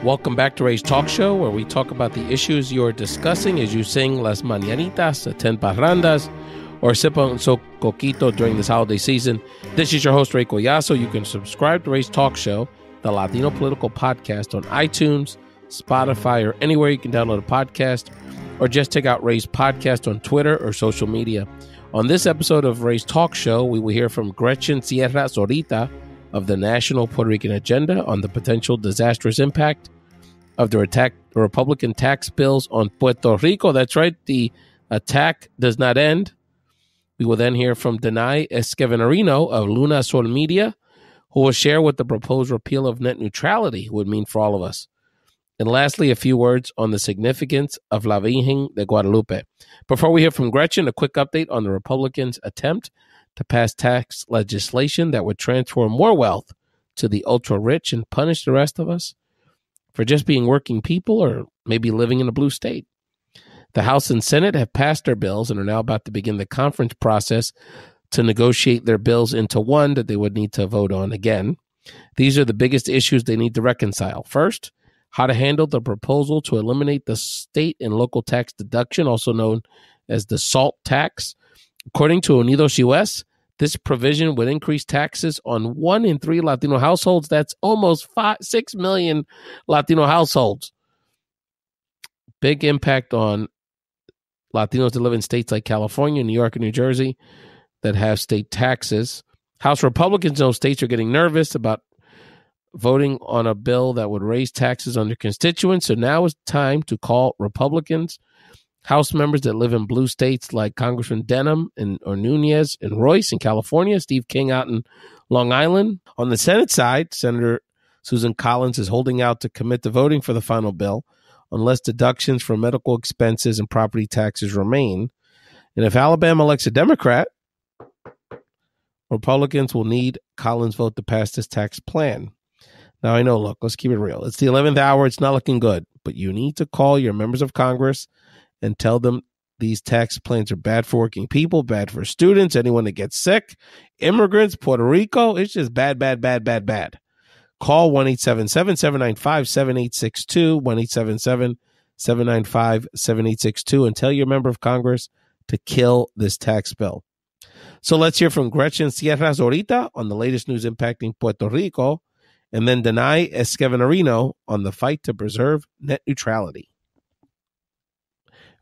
Welcome back to Ray's Talk Show, where we talk about the issues you're discussing as you sing Las Mañanitas, attend parrandas, or sip on so coquito during this holiday season. This is your host, Ray Collazo. You can subscribe to Ray's Talk Show, the Latino political podcast, on iTunes, Spotify, or anywhere you can download a podcast, or just check out Ray's podcast on Twitter or social media. On this episode of Ray's Talk Show, we will hear from Gretchen Sierra-Zorita of the National Puerto Rican Agenda on the potential disastrous impact of the Republican tax bills on Puerto Rico. That's right, the attack does not end. We will then hear from Danay Escanaverino of LunaSol Media, who will share what the proposed repeal of net neutrality would mean for all of us. And lastly, a few words on the significance of La Virgen de Guadalupe. Before we hear from Gretchen, a quick update on the Republicans' attempt to pass tax legislation that would transfer more wealth to the ultra-rich and punish the rest of us for just being working people or maybe living in a blue state. The House and Senate have passed their bills and are now about to begin the conference process to negotiate their bills into one that they would need to vote on again. These are the biggest issues they need to reconcile. First, how to handle the proposal to eliminate the state and local tax deduction, also known as the SALT tax. According to Unidos US, this provision would increase taxes on 1 in 3 Latino households. That's almost 6 million Latino households. Big impact on Latinos that live in states like California, New York, and New Jersey that have state taxes. House Republicans in those states are getting nervous about voting on a bill that would raise taxes on their constituents. So now is time to call Republicans, House members that live in blue states like Congressman Denham or Nunez and Royce in California, Steve King out in Long Island. On the Senate side, Senator Susan Collins is holding out to commit to voting for the final bill unless deductions for medical expenses and property taxes remain. And if Alabama elects a Democrat, Republicans will need Collins' vote to pass this tax plan. Now, I know, look, let's keep it real. It's the 11th hour. It's not looking good. But you need to call your members of Congress and tell them these tax plans are bad for working people, bad for students, anyone that gets sick, immigrants, Puerto Rico. It's just bad, bad, bad, bad, bad. Call 1-877-795-7862, 1-877-795-7862, and tell your member of Congress to kill this tax bill. So let's hear from Gretchen Sierra-Zorita on the latest news impacting Puerto Rico, and then Danay Escanaverino on the fight to preserve net neutrality.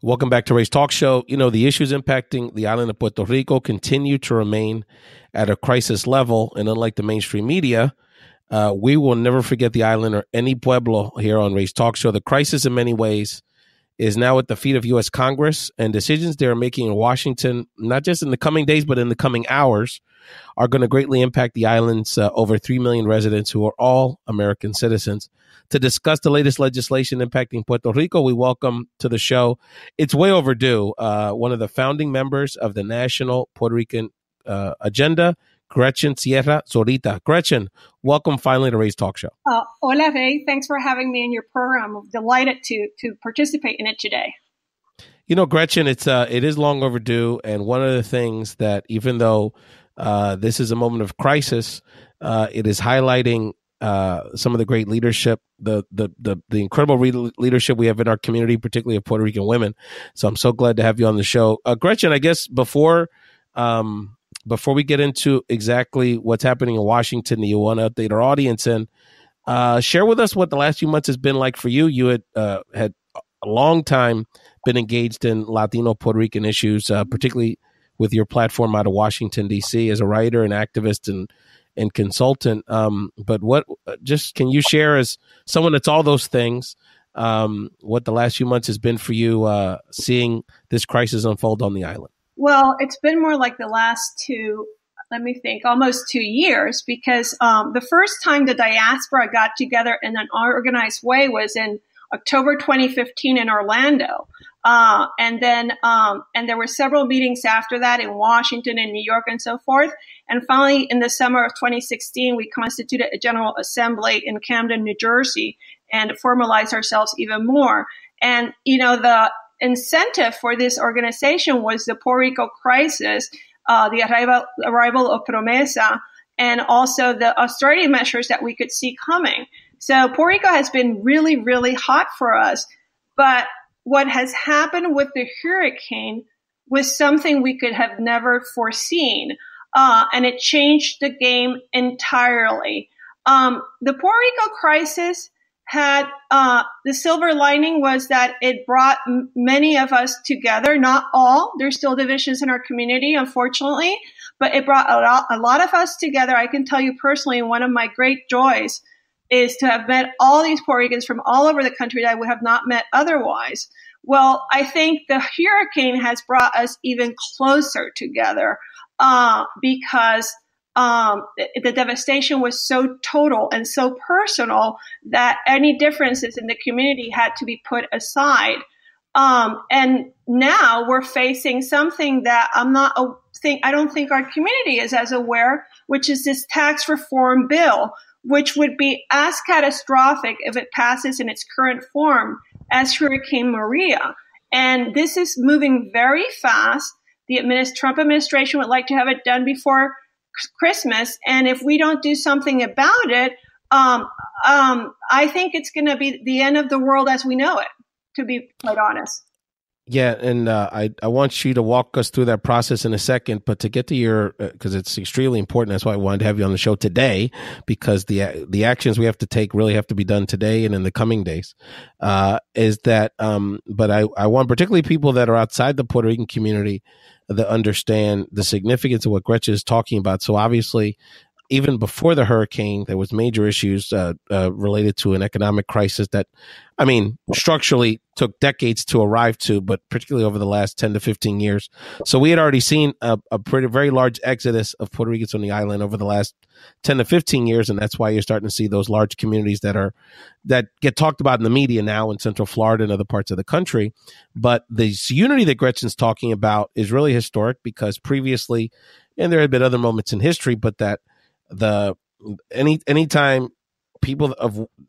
Welcome back to Ray's Talk Show. You know, the issues impacting the island of Puerto Rico continue to remain at a crisis level, and unlike the mainstream media, we will never forget the island or any pueblo here on Ray's Talk Show. The crisis in many ways is now at the feet of U.S. Congress, and decisions they are making in Washington, not just in the coming days, but in the coming hours, are going to greatly impact the island's over 3 million residents who are all American citizens. To discuss the latest legislation impacting Puerto Rico, we welcome to the show, it's way overdue, one of the founding members of the National Puerto Rican Agenda, Gretchen Sierra-Zorita. Gretchen, welcome finally to Ray's Talk Show. Hola, Ray. Thanks for having me in your program. I'm delighted to participate in it today. You know, Gretchen, it is long overdue, and one of the things that, even though this is a moment of crisis, it is highlighting some of the great leadership, the incredible leadership we have in our community, particularly of Puerto Rican women. So I'm so glad to have you on the show. Gretchen, I guess before we get into exactly what's happening in Washington, you want to update our audience and share with us what the last few months has been like for you. You had a long time been engaged in Latino Puerto Rican issues, particularly with your platform out of Washington, D.C. as a writer and activist and consultant. But can you share, as someone that's all those things, what the last few months has been for you seeing this crisis unfold on the island? Well, it's been more like the last almost 2 years, because the first time the diaspora got together in an organized way was in October 2015 in Orlando. And there were several meetings after that in Washington and New York and so forth. And finally, in the summer of 2016, we constituted a General Assembly in Camden, New Jersey, and formalized ourselves even more. And, the incentive for this organization was the Puerto Rico crisis, the arrival of Promesa, and also the austerity measures that we could see coming. So Puerto Rico has been really, really hot for us. But what has happened with the hurricane was something we could have never foreseen. And it changed the game entirely. The Puerto Rico crisis had the silver lining was that it brought many of us together, not all. There's still divisions in our community, unfortunately, but it brought a lot of us together. I can tell you personally, one of my great joys is to have met all these Puerto Ricans from all over the country that I would have not met otherwise. Well, I think the hurricane has brought us even closer together because the devastation was so total and so personal that any differences in the community had to be put aside. And now we're facing something that I don't think our community is as aware, which is this tax reform bill, which would be as catastrophic if it passes in its current form as Hurricane Maria. And this is moving very fast. The Trump administration would like to have it done before Christmas. And if we don't do something about it, I think it's going to be the end of the world as we know it, to be quite honest. Yeah, and I want you to walk us through that process in a second, but to get to your, because it's extremely important, that's why I wanted to have you on the show today, because the actions we have to take really have to be done today and in the coming days, is that, but I want particularly people that are outside the Puerto Rican community that understand the significance of what Gretchen is talking about. So obviously, even before the hurricane, there was major issues related to an economic crisis that, I mean, structurally took decades to arrive to, but particularly over the last 10 to 15 years. So we had already seen a very large exodus of Puerto Ricans on the island over the last 10 to 15 years. And that's why you're starting to see those large communities that get talked about in the media now in Central Florida and other parts of the country. But this unity that Gretchen's talking about is really historic because previously, and there had been other moments in history, but that anytime people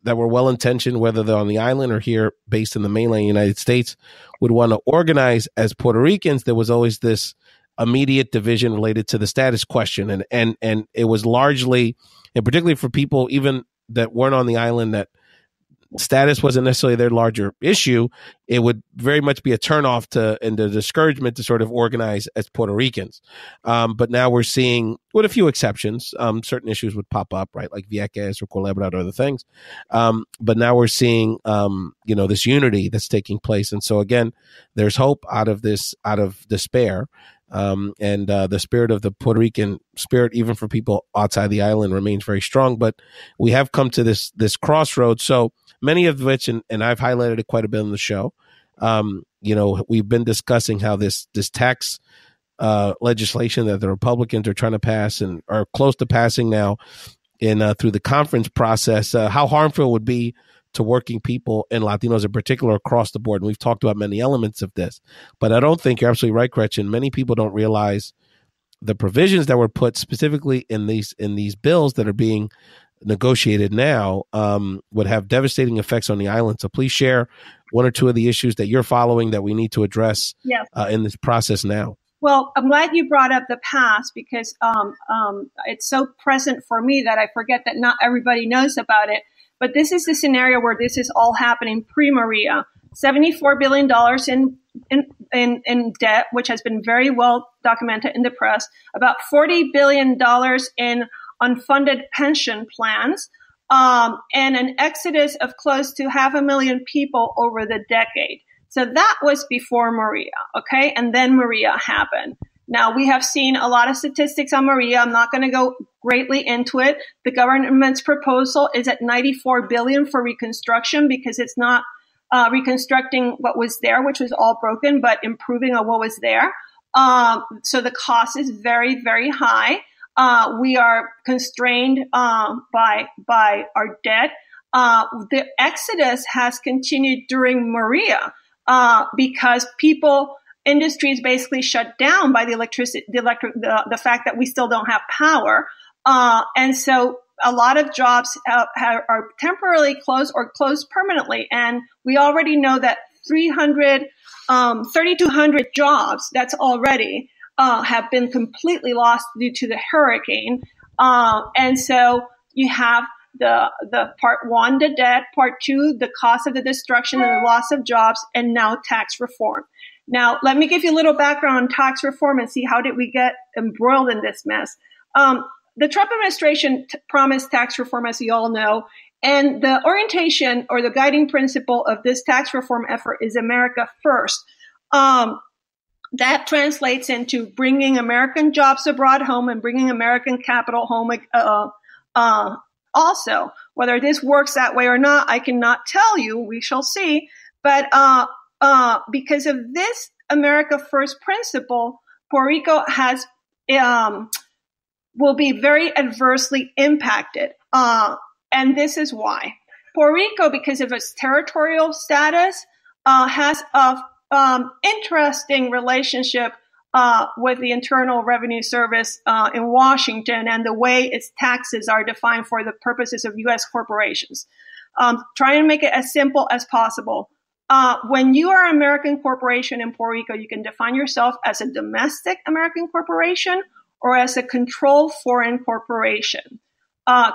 that were well intentioned, whether they're on the island or here based in the mainland United States, would want to organize as Puerto Ricans, there was always this immediate division related to the status question, and it was largely, and particularly for people even that weren't on the island, that status wasn't necessarily their larger issue. It would very much be a turnoff and the discouragement to sort of organize as Puerto Ricans. But now we're seeing, with a few exceptions, certain issues would pop up, right, like Vieques or Culebra or other things. But now we're seeing, this unity that's taking place. And so again, there's hope out of despair. And the spirit of the Puerto Rican spirit, even for people outside the island, remains very strong. But we have come to this crossroads. So many of which, and I've highlighted it quite a bit on the show. We've been discussing how this tax legislation that the Republicans are trying to pass and are close to passing now through the conference process, how harmful it would be to working people and Latinos in particular across the board. And we've talked about many elements of this, but I don't think you're absolutely right, Gretchen. Many people don't realize the provisions that were put specifically in these bills that are being negotiated now would have devastating effects on the island. So please share one or two of the issues that you're following that we need to address in this process now. Well, I'm glad you brought up the past because it's so present for me that I forget that not everybody knows about it. But this is the scenario where this is all happening pre-Maria. $74 billion in debt, which has been very well documented in the press. About $40 billion in unfunded pension plans, and an exodus of close to 500,000 people over the decade. So that was before Maria, okay? And then Maria happened. Now, we have seen a lot of statistics on Maria. I'm not going to go greatly into it. The government's proposal is at $94 billion for reconstruction because it's not reconstructing what was there, which was all broken, but improving on what was there. So the cost is very, very high. We are constrained by our debt. The exodus has continued during Maria because industries basically shut down by the fact that we still don't have power. And so a lot of jobs are temporarily closed or closed permanently. And we already know that 3,200 jobs that's already have been completely lost due to the hurricane. And so you have the part one, the debt, part two, the cost of the destruction and the loss of jobs, and now tax reform. Now, let me give you a little background on tax reform and see how did we get embroiled in this mess. The Trump administration promised tax reform, as you all know, and the orientation or the guiding principle of this tax reform effort is America first. That translates into bringing American jobs abroad home and bringing American capital home. Also, whether this works that way or not, I cannot tell you. We shall see. But because of this America First principle, Puerto Rico will be very adversely impacted. And this is why. Puerto Rico, because of its territorial status, has a interesting relationship with the Internal Revenue Service in Washington and the way its taxes are defined for the purposes of U.S. corporations. Try and make it as simple as possible. When you are an American corporation in Puerto Rico, you can define yourself as a domestic American corporation or as a controlled foreign corporation.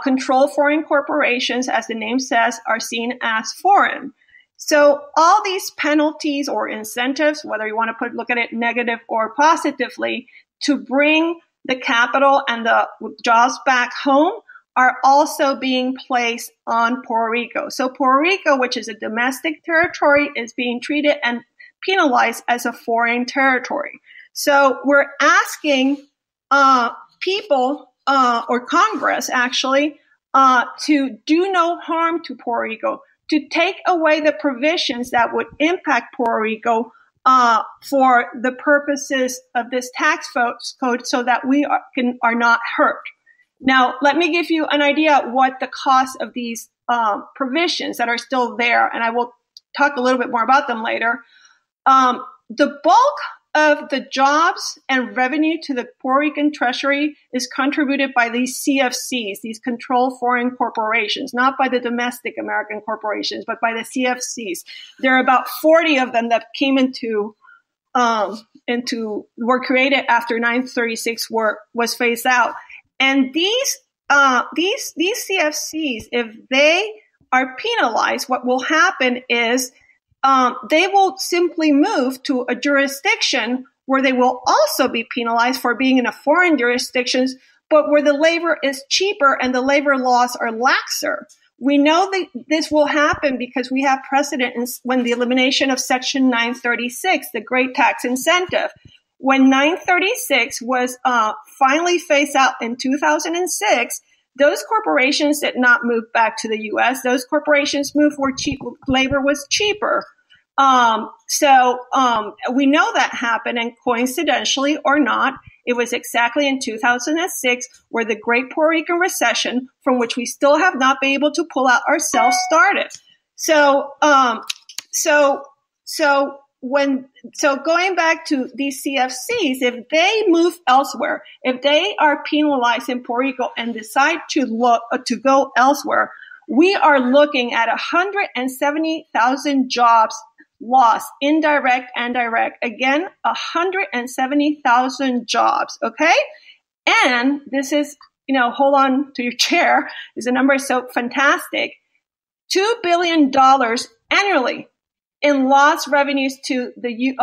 Controlled foreign corporations, as the name says, are seen as foreign. So all these penalties or incentives, whether you want to look at it negative or positively, to bring the capital and the jobs back home are also being placed on Puerto Rico. So Puerto Rico, which is a domestic territory, is being treated and penalized as a foreign territory. So we're asking people or Congress actually to do no harm to Puerto Rico, to take away the provisions that would impact Puerto Rico for the purposes of this tax code so that we are not hurt. Now, let me give you an idea of what the cost of these provisions that are still there, and I will talk a little bit more about them later. The bulk of the jobs and revenue to the Puerto Rican Treasury is contributed by these CFCs, these controlled foreign corporations, not by the domestic American corporations, but by the CFCs. There are about 40 of them that came were created after 936 was phased out. And these CFCs, if they are penalized, what will happen is they will simply move to a jurisdiction where they will also be penalized for being in a foreign jurisdiction, but where the labor is cheaper and the labor laws are laxer. We know that this will happen because we have precedent when the elimination of Section 936, the great tax incentive. When 936 was finally phased out in 2006, those corporations did not move back to the U.S. Those corporations moved where labor was cheaper. So we know that happened, and coincidentally or not, it was exactly in 2006 where the Great Puerto Rican Recession, from which we still have not been able to pull out ourselves, started. So going back to these CFCs, if they move elsewhere, if they are penalized in Puerto Rico and decide to go elsewhere, we are looking at 170,000 jobs lost, indirect and direct. Again, 170,000 jobs. Okay, and this is, hold on to your chair. This number is so fantastic. $2 billion annually in lost revenues to the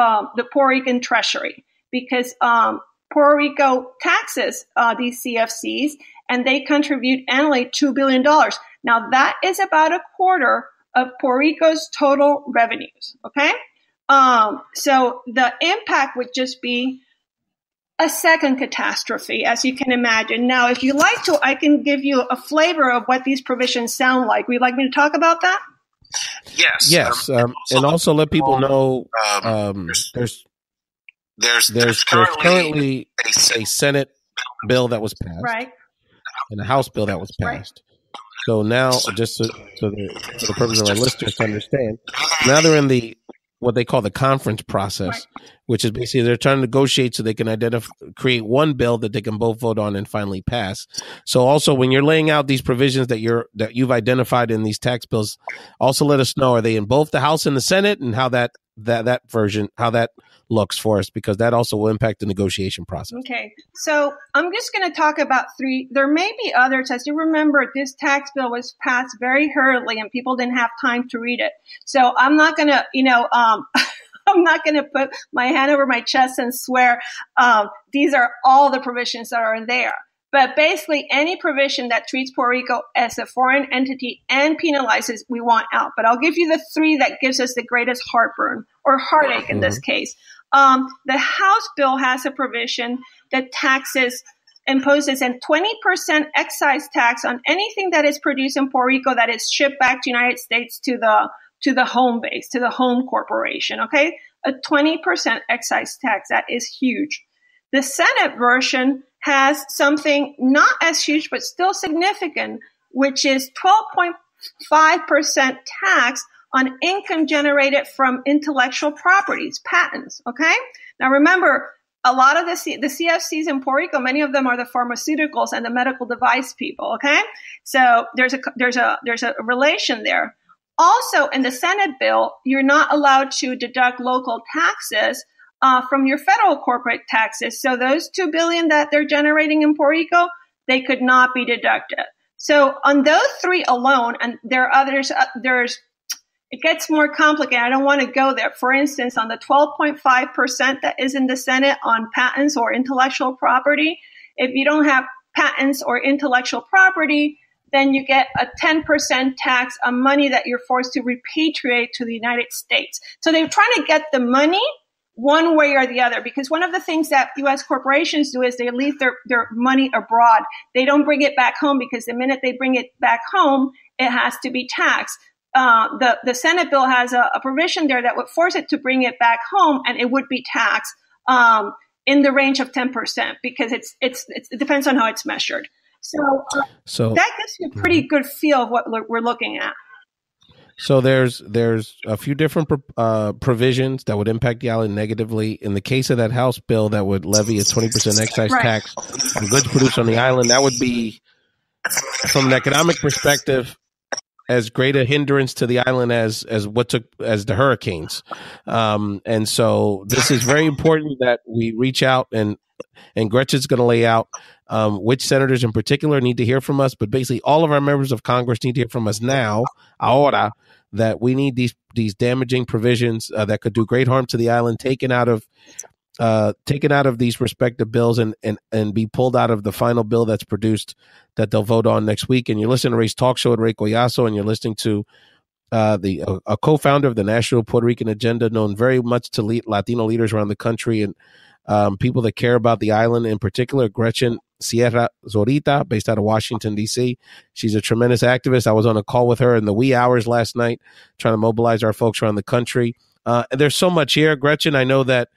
Puerto Rican Treasury, because Puerto Rico taxes these CFCs, and they contribute annually $2 billion. Now, that is about a quarter of Puerto Rico's total revenues, okay? So the impact would just be a second catastrophe, as you can imagine. Now, if you like to, I can give you a flavor of what these provisions sound like. Would you like me to talk about that? Yes. And also let people know there's currently a Senate bill that was passed, right, and a House bill that was passed. Right. So now, just for the purpose of our listeners to understand, now they're in what they call the conference process, right, which is basically they're trying to negotiate so they can create one bill that they can both vote on and finally pass. So also, when you're laying out these provisions that you've identified in these tax bills, also let us know, are they in both the House and the Senate, and how that that version, how that looks for us, because that also will impact the negotiation process. Okay, so I'm just going to talk about three. There may be others. As you remember, this tax bill was passed very hurriedly and people didn't have time to read it. So I'm not going to, I'm not going to put my hand over my chest and swear these are all the provisions that are there. But basically, any provision that treats Puerto Rico as a foreign entity and penalizes, we want out. But I'll give you the three that gives us the greatest heartburn or heartache in this case. The House bill has a provision that imposes a 20% excise tax on anything that is produced in Puerto Rico that is shipped back to the United States to the home base, to the home corporation. Okay, a 20% excise tax. That is huge. The Senate version has something not as huge, but still significant, which is 12.5% tax on income generated from intellectual properties, patents. Okay. Now remember, a lot of the CFCs in Puerto Rico, many of them are the pharmaceuticals and the medical device people. Okay. So there's a relation there. Also in the Senate bill, you're not allowed to deduct local taxes from your federal corporate taxes. So those $2 billion that they're generating in Puerto Rico, they could not be deducted. So on those three alone, and there are others, it gets more complicated. I don't want to go there. For instance, on the 12.5% that is in the Senate on patents or intellectual property, if you don't have patents or intellectual property, then you get a 10% tax on money that you're forced to repatriate to the United States. So they're trying to get the money one way or the other, because one of the things that U.S. corporations do is they leave their money abroad. They don't bring it back home, because the minute they bring it back home, it has to be taxed. The Senate bill has a provision there that would force it to bring it back home, and it would be taxed in the range of 10%, because it depends on how it's measured. So that gives you a pretty good feel of what we're looking at. So there's a few different provisions that would impact the island negatively. In the case of that House bill that would levy a 20% excise tax on goods produced on the island, that would be, from an economic perspective, as great a hindrance to the island as the hurricanes. And so this is very important that we reach out, and Gretchen's going to lay out which senators in particular need to hear from us, but basically all of our members of Congress need to hear from us now, ahora, that we need these damaging provisions that could do great harm to the island taken out of these respective bills and be pulled out of the final bill that's produced that they'll vote on next week. And you're listening to Ray's Talk Show at Ray Collazo, and you're listening to a co-founder of the National Puerto Rican Agenda, known very much to Latino leaders around the country and people that care about the island in particular, Gretchen Sierra-Zorita, based out of Washington, D.C. She's a tremendous activist. I was on a call with her in the wee hours last night trying to mobilize our folks around the country. And there's so much here. Gretchen, I know that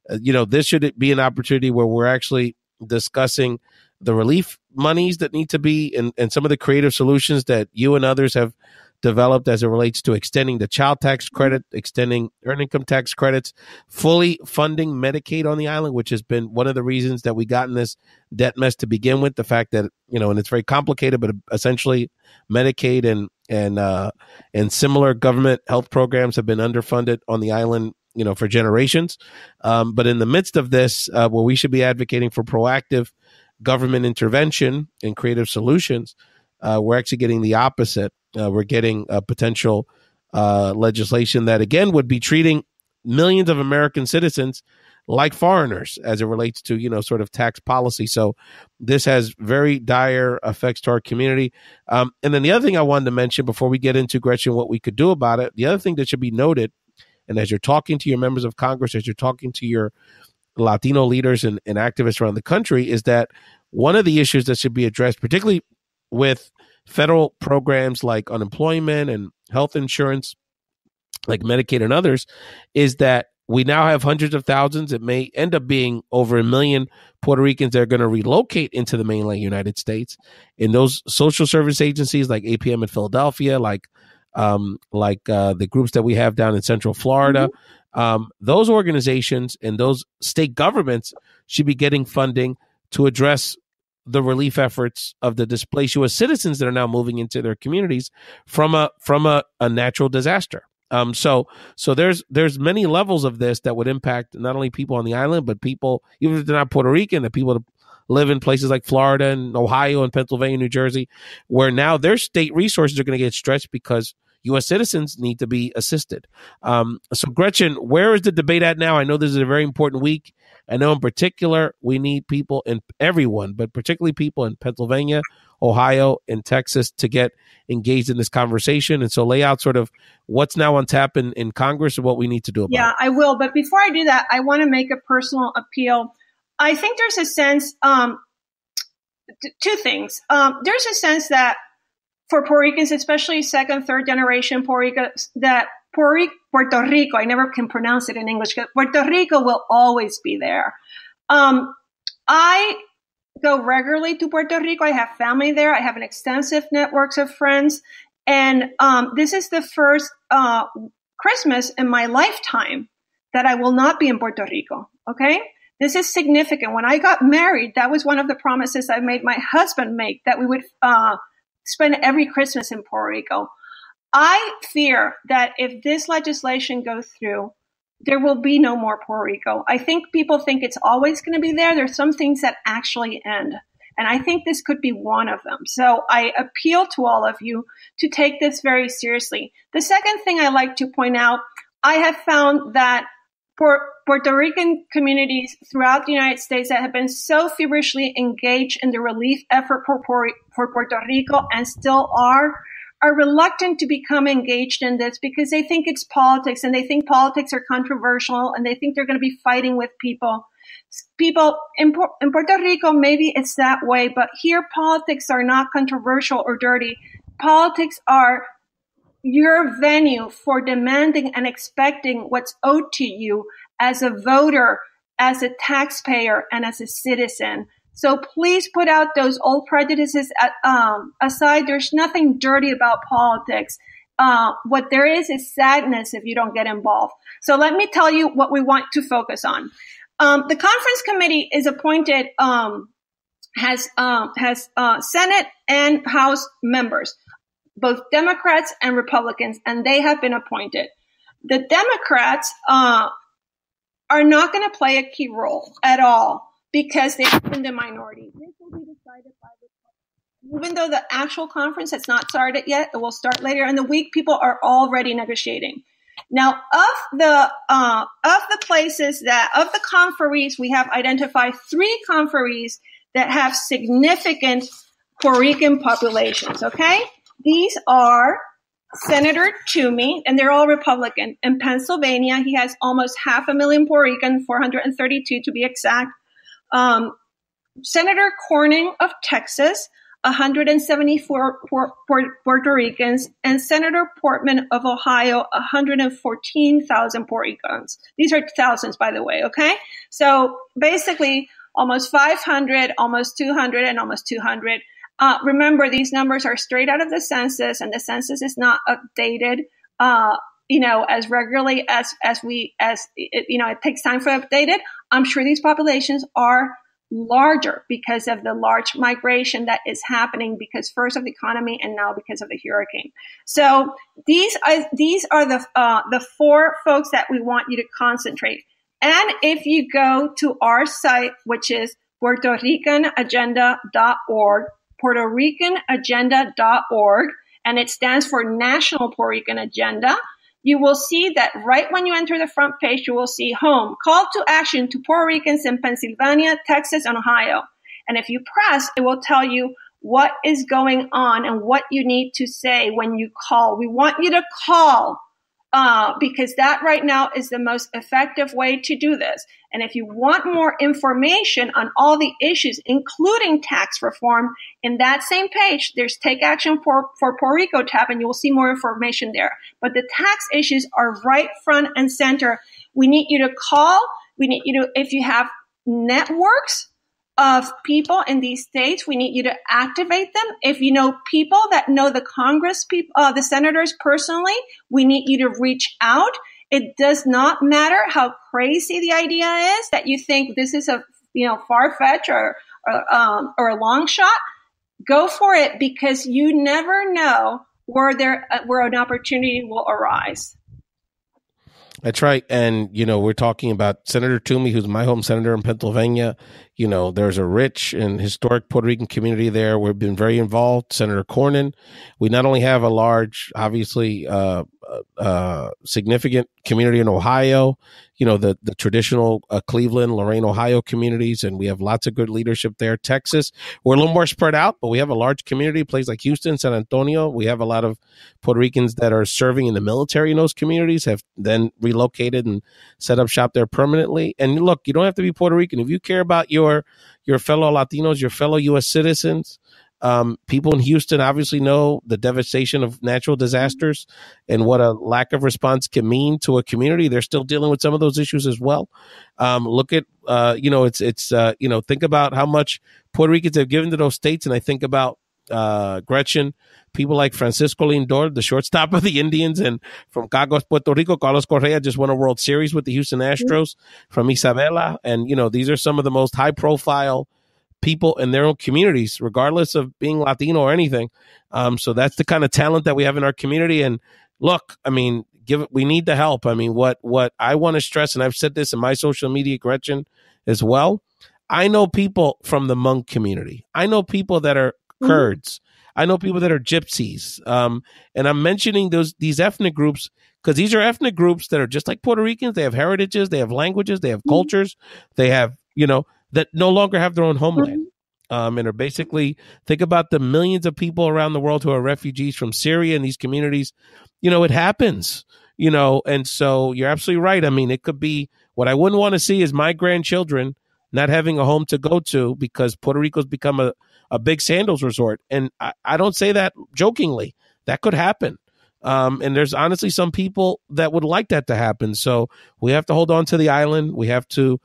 this should be an opportunity where we're actually discussing the relief monies that need to be and some of the creative solutions that you and others have developed as it relates to extending the child tax credit, extending earned income tax credits, fully funding Medicaid on the island, which has been one of the reasons that we got in this debt mess to begin with. The fact that, and it's very complicated, but essentially Medicaid and similar government health programs have been underfunded on the island, for generations. But in the midst of this, where we should be advocating for proactive government intervention and creative solutions, we're actually getting the opposite. We're getting potential legislation that, again, would be treating millions of American citizens like foreigners as it relates to, sort of tax policy. So this has very dire effects to our community. And then the other thing I wanted to mention before we get into, Gretchen, what we could do about it, the other thing that should be noted, and as you're talking to your members of Congress, as you're talking to your Latino leaders and activists around the country, is that one of the issues that should be addressed, particularly with federal programs like unemployment and health insurance, like Medicaid and others, is that we now have hundreds of thousands. It may end up being over 1 million Puerto Ricans that are going to relocate into the mainland United States. In those social service agencies like APM in Philadelphia, like the groups that we have down in Central Florida, those organizations and those state governments should be getting funding to address the relief efforts of the displaced U.S. citizens that are now moving into their communities from a natural disaster. So there's many levels of this that would impact not only people on the island, but people, even if they're not Puerto Rican, the people that live in places like Florida and Ohio and Pennsylvania, New Jersey, where now their state resources are going to get stretched because U.S. citizens need to be assisted. So Gretchen, where is the debate at now? I know this is a very important week. I know in particular we need people in everyone, but particularly people in Pennsylvania, Ohio, and Texas to get engaged in this conversation. And so lay out sort of what's now on tap in Congress and what we need to do about it. Yeah, I will. But before I do that, I want to make a personal appeal. I think there's a sense, two things. There's a sense that for Puerto Ricans, especially second, third generation Puerto Rico, that Puerto Rico, I never can pronounce it in English, Puerto Rico will always be there. I go regularly to Puerto Rico. I have family there. I have an extensive networks of friends. And this is the first Christmas in my lifetime that I will not be in Puerto Rico. Okay? This is significant. When I got married, that was one of the promises I made my husband make, that we would spend every Christmas in Puerto Rico. I fear that if this legislation goes through, there will be no more Puerto Rico. I think people think it's always going to be there. There's some things that actually end. And I think this could be one of them. So I appeal to all of you to take this very seriously. The second thing I like to point out, I have found that Puerto Rican communities throughout the United States that have been so feverishly engaged in the relief effort for Puerto Rico and still are reluctant to become engaged in this because they think it's politics and they think politics are controversial and they think they're going to be fighting with people. People in Puerto Rico, maybe it's that way, but here politics are not controversial or dirty. Politics are your venue for demanding and expecting what's owed to you as a voter, as a taxpayer, and as a citizen. So please put out those old prejudices aside. There's nothing dirty about politics. What there is sadness if you don't get involved. So let me tell you what we want to focus on. The conference committee is appointed, has Senate and House members, both Democrats and Republicans, and they have been appointed. The Democrats are not going to play a key role at all because they're in the minority. This will be decided by the even though the actual conference has not started yet, it will start later in the week. People are already negotiating. Now, of the conferees, we have identified 3 conferees that have significant Puerto Rican populations. Okay. These are Senator Toomey, and they're all Republican. In Pennsylvania, he has almost 500,000 Puerto Rican, 432 to be exact. Senator Corning of Texas, 174 Puerto Ricans, and Senator Portman of Ohio, 114,000 Puerto Ricans. These are thousands, by the way, okay? So basically, almost 500, almost 200, and almost 200. Remember, these numbers are straight out of the census, and the census is not updated, as regularly as it takes time for updated. I'm sure these populations are larger because of the large migration that is happening because first of the economy and now because of the hurricane. So these are the 4 folks that we want you to concentrate. And if you go to our site, which is PuertoRicanAgenda.org, PuertoRicanAgenda.org, and it stands for National Puerto Rican Agenda, you will see that right when you enter the front page, you will see home, call to action to Puerto Ricans in Pennsylvania, Texas, and Ohio. And if you press, it will tell you what is going on and what you need to say when you call. We want you to call because that right now is the most effective way to do this. And if you want more information on all the issues, including tax reform, in that same page, there's Take Action for Puerto Rico tab, and you will see more information there. But the tax issues are right front and center. We need you to call. We need you to, if you have networks of people in these states, we need you to activate them. If you know people that know the Congress people, the senators personally, we need you to reach out. It does not matter how crazy the idea is that you think this is a far-fetched or a long shot. Go for it because you never know where an opportunity will arise. That's right. And, we're talking about Senator Toomey, who's my home senator in Pennsylvania. There's a rich and historic Puerto Rican community there. We've been very involved. Senator Cornyn. We not only have a large, obviously, significant community in Ohio, the traditional Cleveland, Lorain, Ohio communities, and we have lots of good leadership there. Texas, we're a little more spread out, but we have a large community, places like Houston, San Antonio. We have a lot of Puerto Ricans that are serving in the military in those communities, have then relocated and set up shop there permanently. And look, you don't have to be Puerto Rican. If you care about your fellow Latinos, your fellow U.S. citizens, people in Houston obviously know the devastation of natural disasters and what a lack of response can mean to a community. They're still dealing with some of those issues as well. Look at, think about how much Puerto Ricans have given to those states. And I think about Gretchen, people like Francisco Lindor, the shortstop of the Indians, and from Caguas, Puerto Rico, Carlos Correa just won a World Series with the Houston Astros from Isabela. And, these are some of the most high profile people in their own communities, regardless of being Latino or anything. So that's the kind of talent that we have in our community. And look, we need the help. What I want to stress, and I've said this in my social media, Gretchen, as well. I know people from the Hmong community. I know people that are Kurds. I know people that are gypsies. And I'm mentioning these ethnic groups because these are ethnic groups that are just like Puerto Ricans. They have heritages, they have languages, they have cultures, they have, that no longer have their own homeland. And are basically, think about the millions of people around the world who are refugees from Syria and these communities. It happens, and so you're absolutely right. It could be, what I wouldn't want to see is my grandchildren not having a home to go to because Puerto Rico's become a big sandals resort. And I don't say that jokingly. That could happen. And there's honestly some people that would like that to happen. So we have to hold on to the island. We have to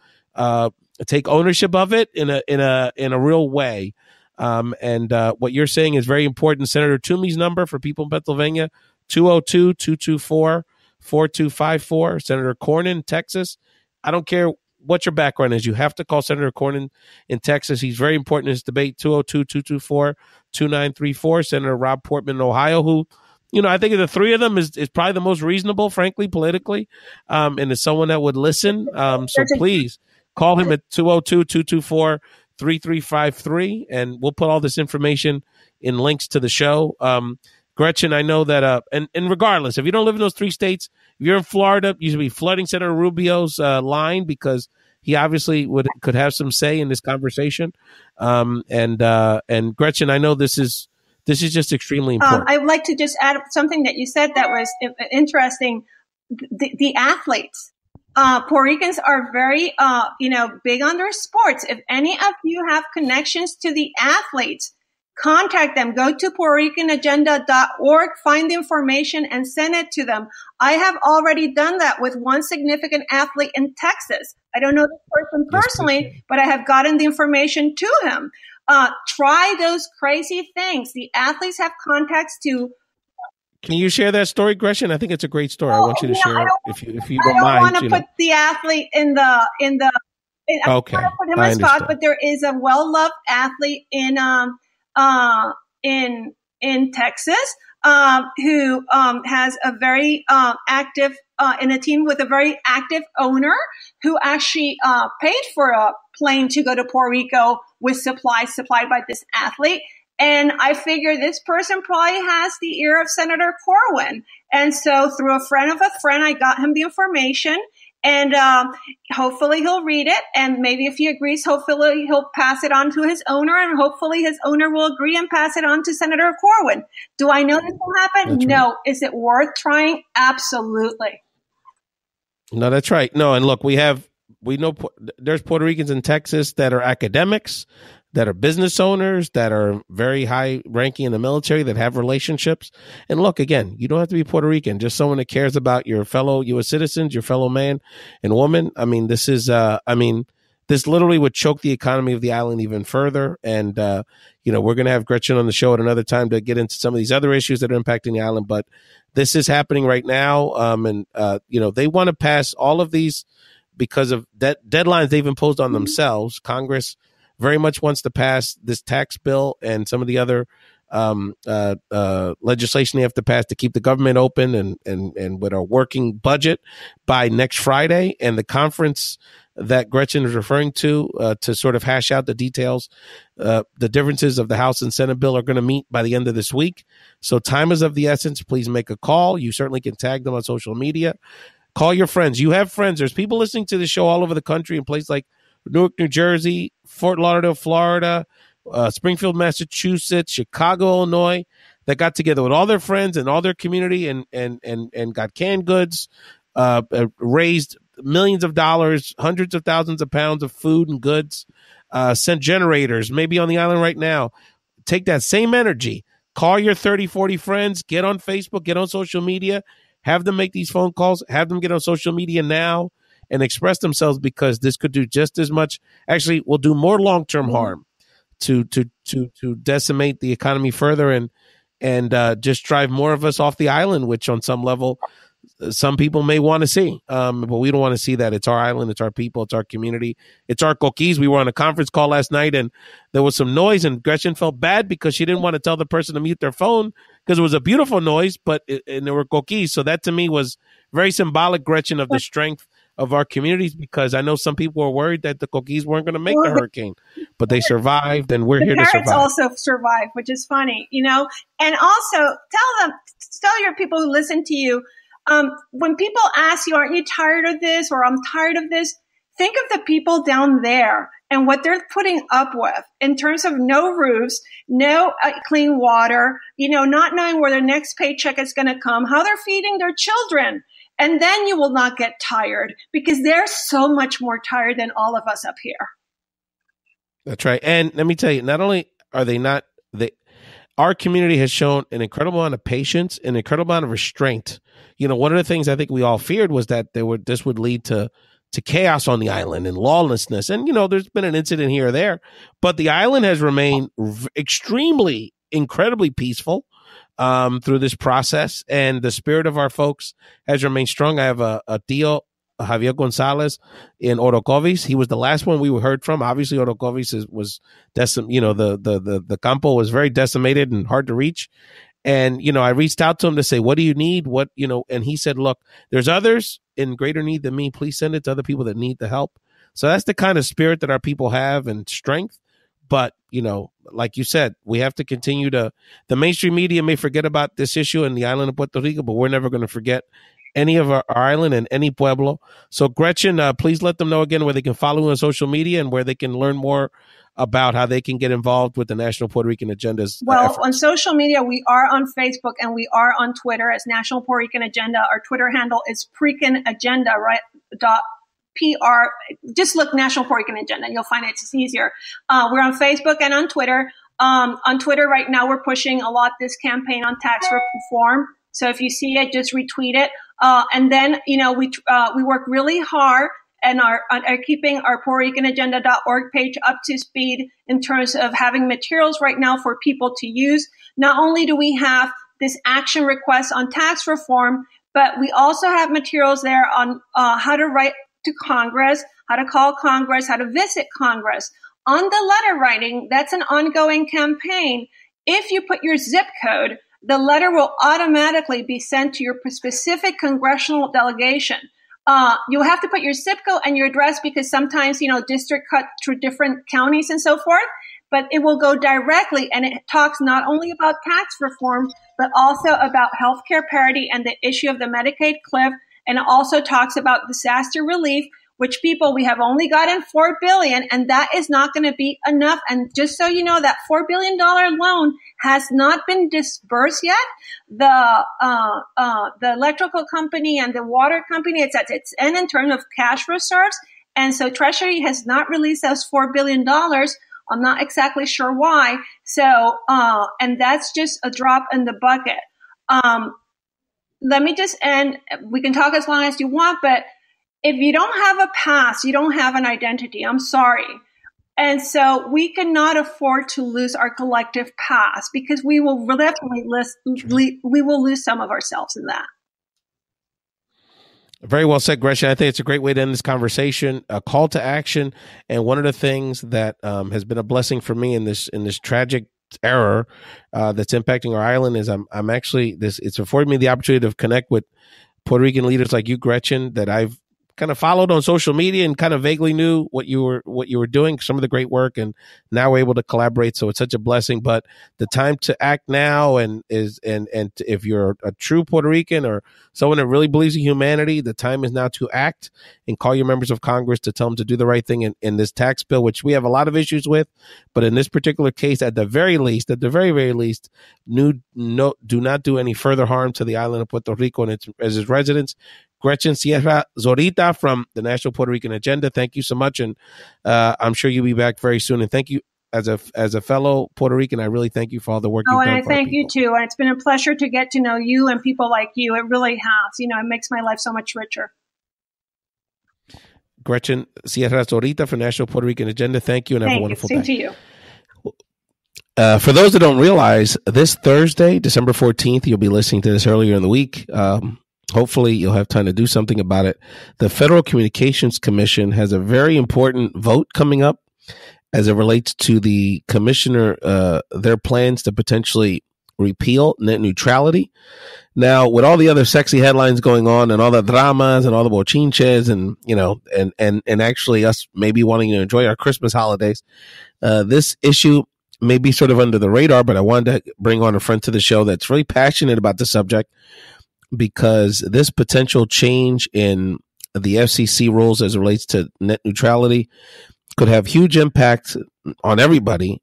take ownership of it in a real way. And what you're saying is very important. Senator Toomey's number for people in Pennsylvania, 202-224-4254. Senator Cornyn, Texas. I don't care what your background is. You have to call Senator Cornyn in Texas. He's very important in this debate, 202-224-2934. Senator Rob Portman in Ohio, who, I think of the three of them is probably the most reasonable, frankly, politically, and is someone that would listen. So please call him at 202-224-3353, and we'll put all this information in links to the show. Gretchen, I know that, and regardless, if you don't live in those three states, if you're in Florida, you should be flooding Senator Rubio's line because he obviously could have some say in this conversation. And Gretchen, I know this is just extremely important. I would like to just add something that you said that was interesting. The athletes. Puerto Ricans are very, big on their sports. If any of you have connections to the athletes, contact them. Go to PuertoRicanAgenda.org, find the information, and send it to them. I have already done that with one significant athlete in Texas. I don't know this person personally, but I have gotten the information to him. Try those crazy things. The athletes have contacts to. Can you share that story, Gretchen? I think it's a great story. I want you to share it if you don't mind. I don't want to put the athlete in the. Okay, I put him in spot, but there is a well-loved athlete in Texas who has a very active in a team with a very active owner who actually paid for a plane to go to Puerto Rico with supplies supplied by this athlete. And I figure this person probably has the ear of Senator Corwin. And so through a friend of a friend, I got him the information. And hopefully he'll read it. And maybe if he agrees, hopefully he'll pass it on to his owner. And hopefully his owner will agree and pass it on to Senator Corwin. Do I know this will happen? That's no. Right. Is it worth trying? Absolutely. No, that's right. No, and look, we know there's Puerto Ricans in Texas that are academics, that are business owners, that are very high ranking in the military, that have relationships. And look, again, you don't have to be Puerto Rican, just someone that cares about your fellow U.S. citizens, your fellow man and woman. This literally would choke the economy of the island even further. And, we're going to have Gretchen on the show at another time to get into some of these other issues that are impacting the island. But this is happening right now. They want to pass all of these because of deadlines they've imposed on themselves. Congress very much wants to pass this tax bill and some of the other legislation they have to pass to keep the government open and with a working budget by next Friday. And the conference that Gretchen is referring to sort of hash out the details, the differences of the House and Senate bill, are going to meet by the end of this week. So time is of the essence. Please make a call. You certainly can tag them on social media. Call your friends. You have friends. There's people listening to the show all over the country in places like Newark, New Jersey, Fort Lauderdale, Florida, Springfield, Massachusetts, Chicago, Illinois, that got together with all their friends and all their community and got canned goods, raised millions of dollars, hundreds of thousands of pounds of food and goods, sent generators, maybe on the island right now. Take that same energy. Call your 30, 40 friends, get on Facebook, get on social media, have them make these phone calls, have them get on social media now and express themselves, because this could do just as much, actually will do more long-term harm to decimate the economy further and just drive more of us off the island, which on some level some people may want to see, but we don't want to see that. It's our island, it's our people, it's our community, it's our coquis. We were on a conference call last night and there was some noise, and Gretchen felt bad because she didn't want to tell the person to mute their phone because it was a beautiful noise, and there were coquis. So that to me was very symbolic, Gretchen, of the strength of our communities, because I know some people were worried that the coquis weren't going to make the hurricane, but they survived, and we're here to survive. The parrots also survived, which is funny, and also tell your people who listen to you, when people ask you, aren't you tired of this, or I'm tired of this, think of the people down there and what they're putting up with in terms of no roofs, no clean water, not knowing where their next paycheck is going to come, how they're feeding their children. And then you will not get tired, because they're so much more tired than all of us up here. That's right. And let me tell you, not only are they not, our community has shown an incredible amount of patience, an incredible amount of restraint. One of the things I think we all feared was that this would lead to chaos on the island and lawlessness. And, there's been an incident here or there, but the island has remained incredibly peaceful through this process, and the spirit of our folks has remained strong. I have a tío, Javier Gonzalez, in Orocovis. He was the last one we heard from. Obviously, Orocovis was the campo was very decimated and hard to reach. And, I reached out to him to say, what do you need? And he said, look, there's others in greater need than me. Please send it to other people that need the help. So that's the kind of spirit that our people have, and strength. But, like you said, we have to continue the mainstream media may forget about this issue in the island of Puerto Rico, but we're never going to forget any of our island and any pueblo. So Gretchen, please let them know again where they can follow you on social media and where they can learn more about how they can get involved with the National Puerto Rican Agenda's efforts. On social media, we are on Facebook and we are on Twitter as National Puerto Rican Agenda. Our Twitter handle is Precan Agenda, right? PR, just look National Puerto Rican Agenda and you'll find it's easier. We're on Facebook and on Twitter. On Twitter right now, we're pushing a lot this campaign on tax reform. So if you see it, just retweet it. And then, we work really hard and are keeping our PuertoRicanAgenda.org page up to speed in terms of having materials right now for people to use. Not only do we have this action request on tax reform, but we also have materials there on how to write to Congress, how to call Congress, how to visit Congress. On the letter writing, that's an ongoing campaign. If you put your zip code, the letter will automatically be sent to your specific congressional delegation. You'll have to put your zip code and your address because sometimes, district cut through different counties and so forth, but it will go directly, and it talks not only about tax reform, but also about healthcare parity and the issue of the Medicaid cliff. And it also talks about disaster relief, which we have only gotten $4 billion, and that is not going to be enough. And just so you know, that $4 billion loan has not been disbursed yet. The electrical company and the water company, it's at its end in terms of cash reserves. And so Treasury has not released those $4 billion. I'm not exactly sure why. So, and that's just a drop in the bucket. Let me just end. We can talk as long as you want, but if you don't have a past, you don't have an identity. I'm sorry. And so we cannot afford to lose our collective past, because we will definitely lose some of ourselves in that. Very well said, Gretchen. I think it's a great way to end this conversation, a call to action. And one of the things that has been a blessing for me in this tragic error that's impacting our island is I'm actually it's afforded me the opportunity to connect with Puerto Rican leaders like you, Gretchen, that I've kind of followed on social media and kind of vaguely knew what you were doing, some of the great work, and now we're able to collaborate. So it's such a blessing. But the time to act now and if you're a true Puerto Rican or someone that really believes in humanity, the time is now to act and call your members of Congress to tell them to do the right thing in this tax bill, which we have a lot of issues with. But in this particular case, at the very least, do not do any further harm to the island of Puerto Rico and its residents. Gretchen Sierra-Zorita from the National Puerto Rican Agenda, thank you so much, and I'm sure you'll be back very soon. And thank you as a fellow Puerto Rican. I really thank you for all the work you've done. And I thank you too. And it's been a pleasure to get to know you and people like you. It really has. It makes my life so much richer. Gretchen Sierra-Zorita from National Puerto Rican Agenda, thank you, and have a wonderful day. Same to you. For those that don't realize, this Thursday, December 14th, you'll be listening to this earlier in the week. Hopefully you'll have time to do something about it. The Federal Communications Commission has a very important vote coming up as it relates to the commissioner, their plans to potentially repeal net neutrality. Now, with all the other sexy headlines going on and all the dramas and all the bochinches and actually us maybe wanting to enjoy our Christmas holidays, this issue may be sort of under the radar, but I wanted to bring on a friend to the show that's really passionate about the subject, because this potential change in the FCC rules as it relates to net neutrality could have huge impact on everybody,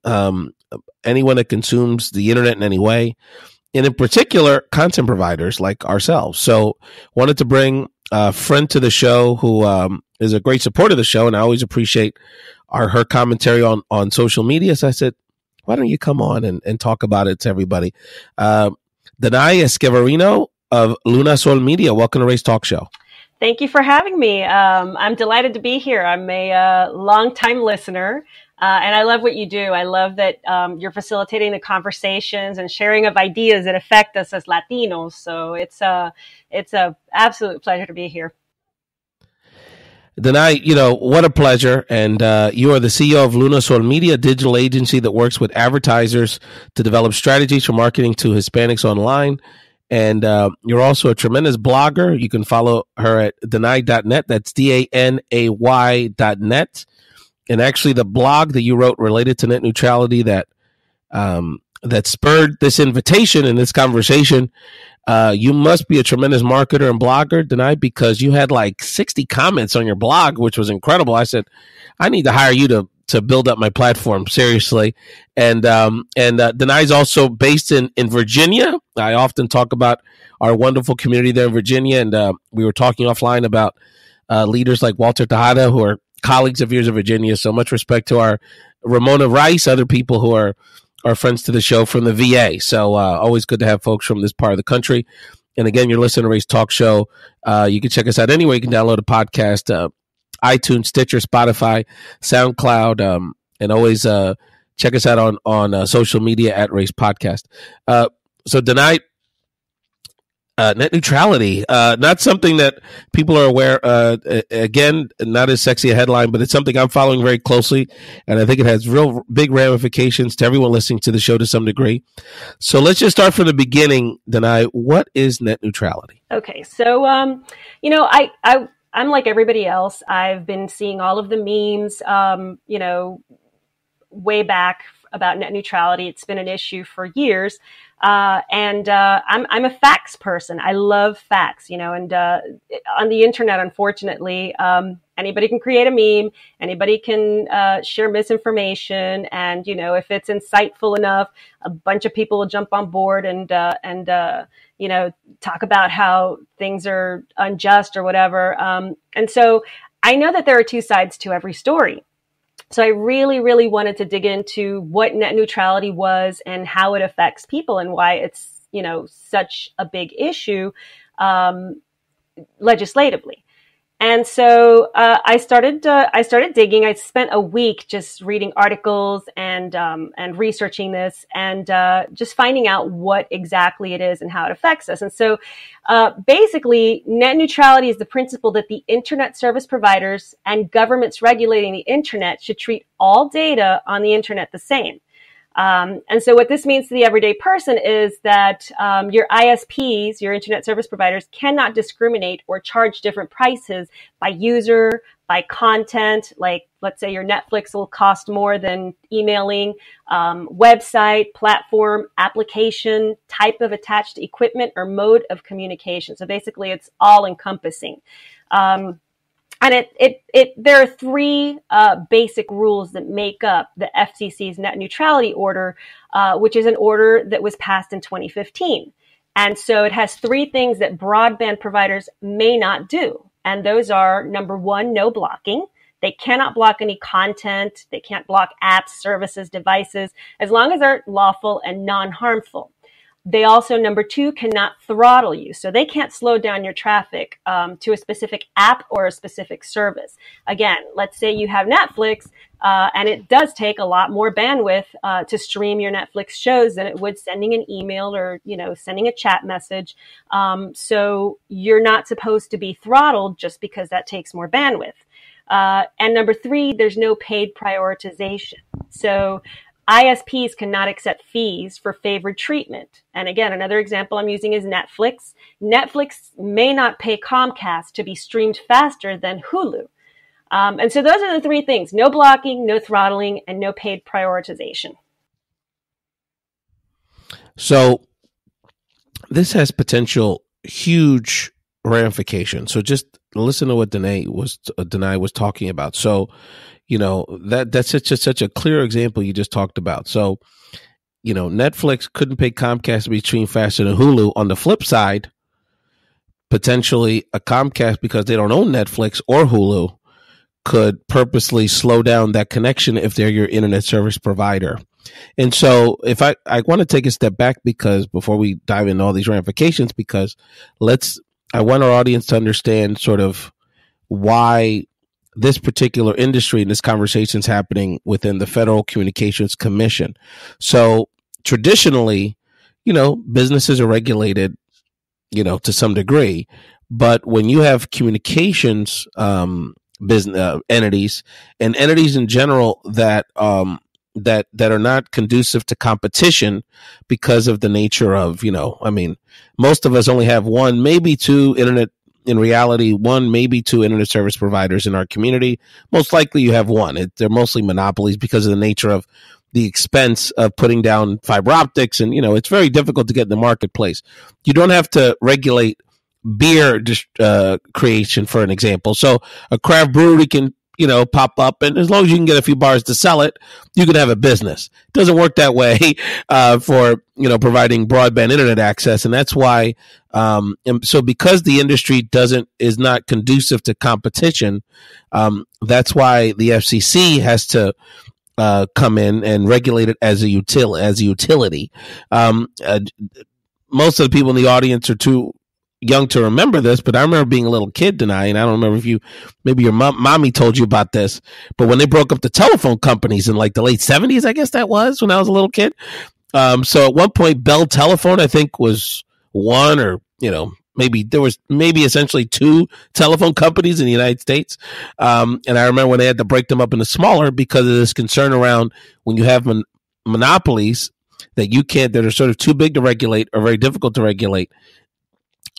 anyone that consumes the internet in any way, and in particular, content providers like ourselves. So wanted to bring a friend to the show who is a great supporter of the show, and I always appreciate her commentary on social media. So I said, why don't you come on and talk about it to everybody? Danay Escanaverino of LunaSol Media. Welcome to Ray's Talk Show. Thank you for having me. I'm delighted to be here. I'm a long-time listener, and I love what you do. I love that you're facilitating the conversations and sharing of ideas that affect us as Latinos. So it's a absolute pleasure to be here. Danay, what a pleasure. And you are the CEO of LunaSol Media, a digital agency that works with advertisers to develop strategies for marketing to Hispanics online. And you're also a tremendous blogger. You can follow her at Danay.net. That's DANAY.net. And actually, the blog that you wrote related to net neutrality that spurred this invitation and this conversation, you must be a tremendous marketer and blogger, Danay, because you had like 60 comments on your blog, which was incredible. I said, I need to hire you to build up my platform, seriously. And Danay's also based in Virginia. I often talk about our wonderful community there in Virginia, and we were talking offline about leaders like Walter Tejada, who are colleagues of yours in Virginia. So much respect to our Ramona Rice, other people who are friends to the show from the VA. So always good to have folks from this part of the country. And again, you're listening to Ray's Talk Show. You can check us out anywhere. You can download a podcast, iTunes, Stitcher, Spotify, SoundCloud, and always check us out on social media at Ray's Podcast. So Danay, net neutrality, not something that people are aware. Again, not as sexy a headline, but it's something I'm following very closely, and I think it has real big ramifications to everyone listening to the show to some degree. So let's just start from the beginning, Danay. What is net neutrality? Okay, so I'm like everybody else. I've been seeing all of the memes, way back about net neutrality. It's been an issue for years. And I'm a facts person. I love facts, and on the internet, unfortunately, anybody can create a meme, anybody can share misinformation, and if it's insightful enough, a bunch of people will jump on board and talk about how things are unjust or whatever. And so I know that there are two sides to every story. So I really, really wanted to dig into what net neutrality was and how it affects people and why it's, such a big issue legislatively. And so I started digging. I spent a week just reading articles and researching this and just finding out what exactly it is and how it affects us. And so basically, net neutrality is the principle that the internet service providers and governments regulating the internet should treat all data on the internet the same. And so what this means to the everyday person is that your ISPs, your internet service providers, cannot discriminate or charge different prices by user, by content. Like, let's say your Netflix will cost more than emailing, website, platform, application, type of attached equipment, or mode of communication. So basically, it's all encompassing. And there are three basic rules that make up the FCC's net neutrality order, which is an order that was passed in 2015. And so it has three things that broadband providers may not do. And those are, number one, no blocking. They cannot block any content. They can't block apps, services, devices, as long as they're lawful and non-harmful. They also, number two, cannot throttle you. So they can't slow down your traffic to a specific app or a specific service. Again, let's say you have Netflix, and it does take a lot more bandwidth to stream your Netflix shows than it would sending an email or, sending a chat message. So you're not supposed to be throttled just because that takes more bandwidth. And number three, there's no paid prioritization. So ISPs cannot accept fees for favored treatment. And again, another example I'm using is Netflix. Netflix may not pay Comcast to be streamed faster than Hulu. And so those are the three things: no blocking, no throttling, and no paid prioritization. So this has potential huge ramifications. So just listen to what Danay was talking about. So, that's such a clear example you just talked about. So, Netflix couldn't pay Comcast to be streamed faster than Hulu. On the flip side, potentially a Comcast, because they don't own Netflix or Hulu, could purposely slow down that connection if they're your internet service provider. And so if I want to take a step back, because before we dive into all these ramifications, because I want our audience to understand sort of why this particular industry and this conversation is happening within the Federal Communications Commission. So traditionally, businesses are regulated, to some degree, but when you have communications business entities and entities in general that are not conducive to competition because of the nature of, most of us only have one, maybe two internet. In reality, one, maybe two internet service providers in our community. Most likely you have one. They're mostly monopolies because of the nature of the expense of putting down fiber optics. And, it's very difficult to get in the marketplace. You don't have to regulate beer creation, for an example. So a craft brewery can, pop up, and as long as you can get a few bars to sell it, you can have a business. It doesn't work that way for, providing broadband internet access. And that's why, so because the industry is not conducive to competition, that's why the FCC has to come in and regulate it as a utility. Most of the people in the audience are too young to remember this, but I remember being a little kid, Danay, and I don't remember if maybe your mommy told you about this, but when they broke up the telephone companies in like the late 70s, I guess that was when I was a little kid. So at one point, Bell Telephone, I think, was one, or, maybe there was essentially two telephone companies in the United States. And I remember when they had to break them up into smaller because of this concern around when you have monopolies that are sort of too big to regulate or very difficult to regulate,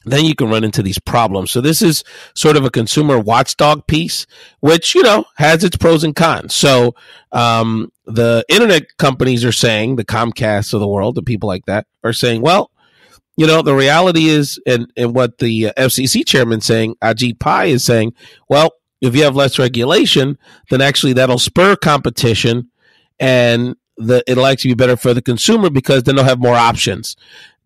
then you can run into these problems. So this is sort of a consumer watchdog piece, which, has its pros and cons. So the internet companies are saying, the Comcasts of the world, the people like that, are saying, well, the reality is, and what the FCC chairman saying, Ajit Pai, is saying, well, if you have less regulation, then actually that'll spur competition, and it'll actually be better for the consumer because then they'll have more options.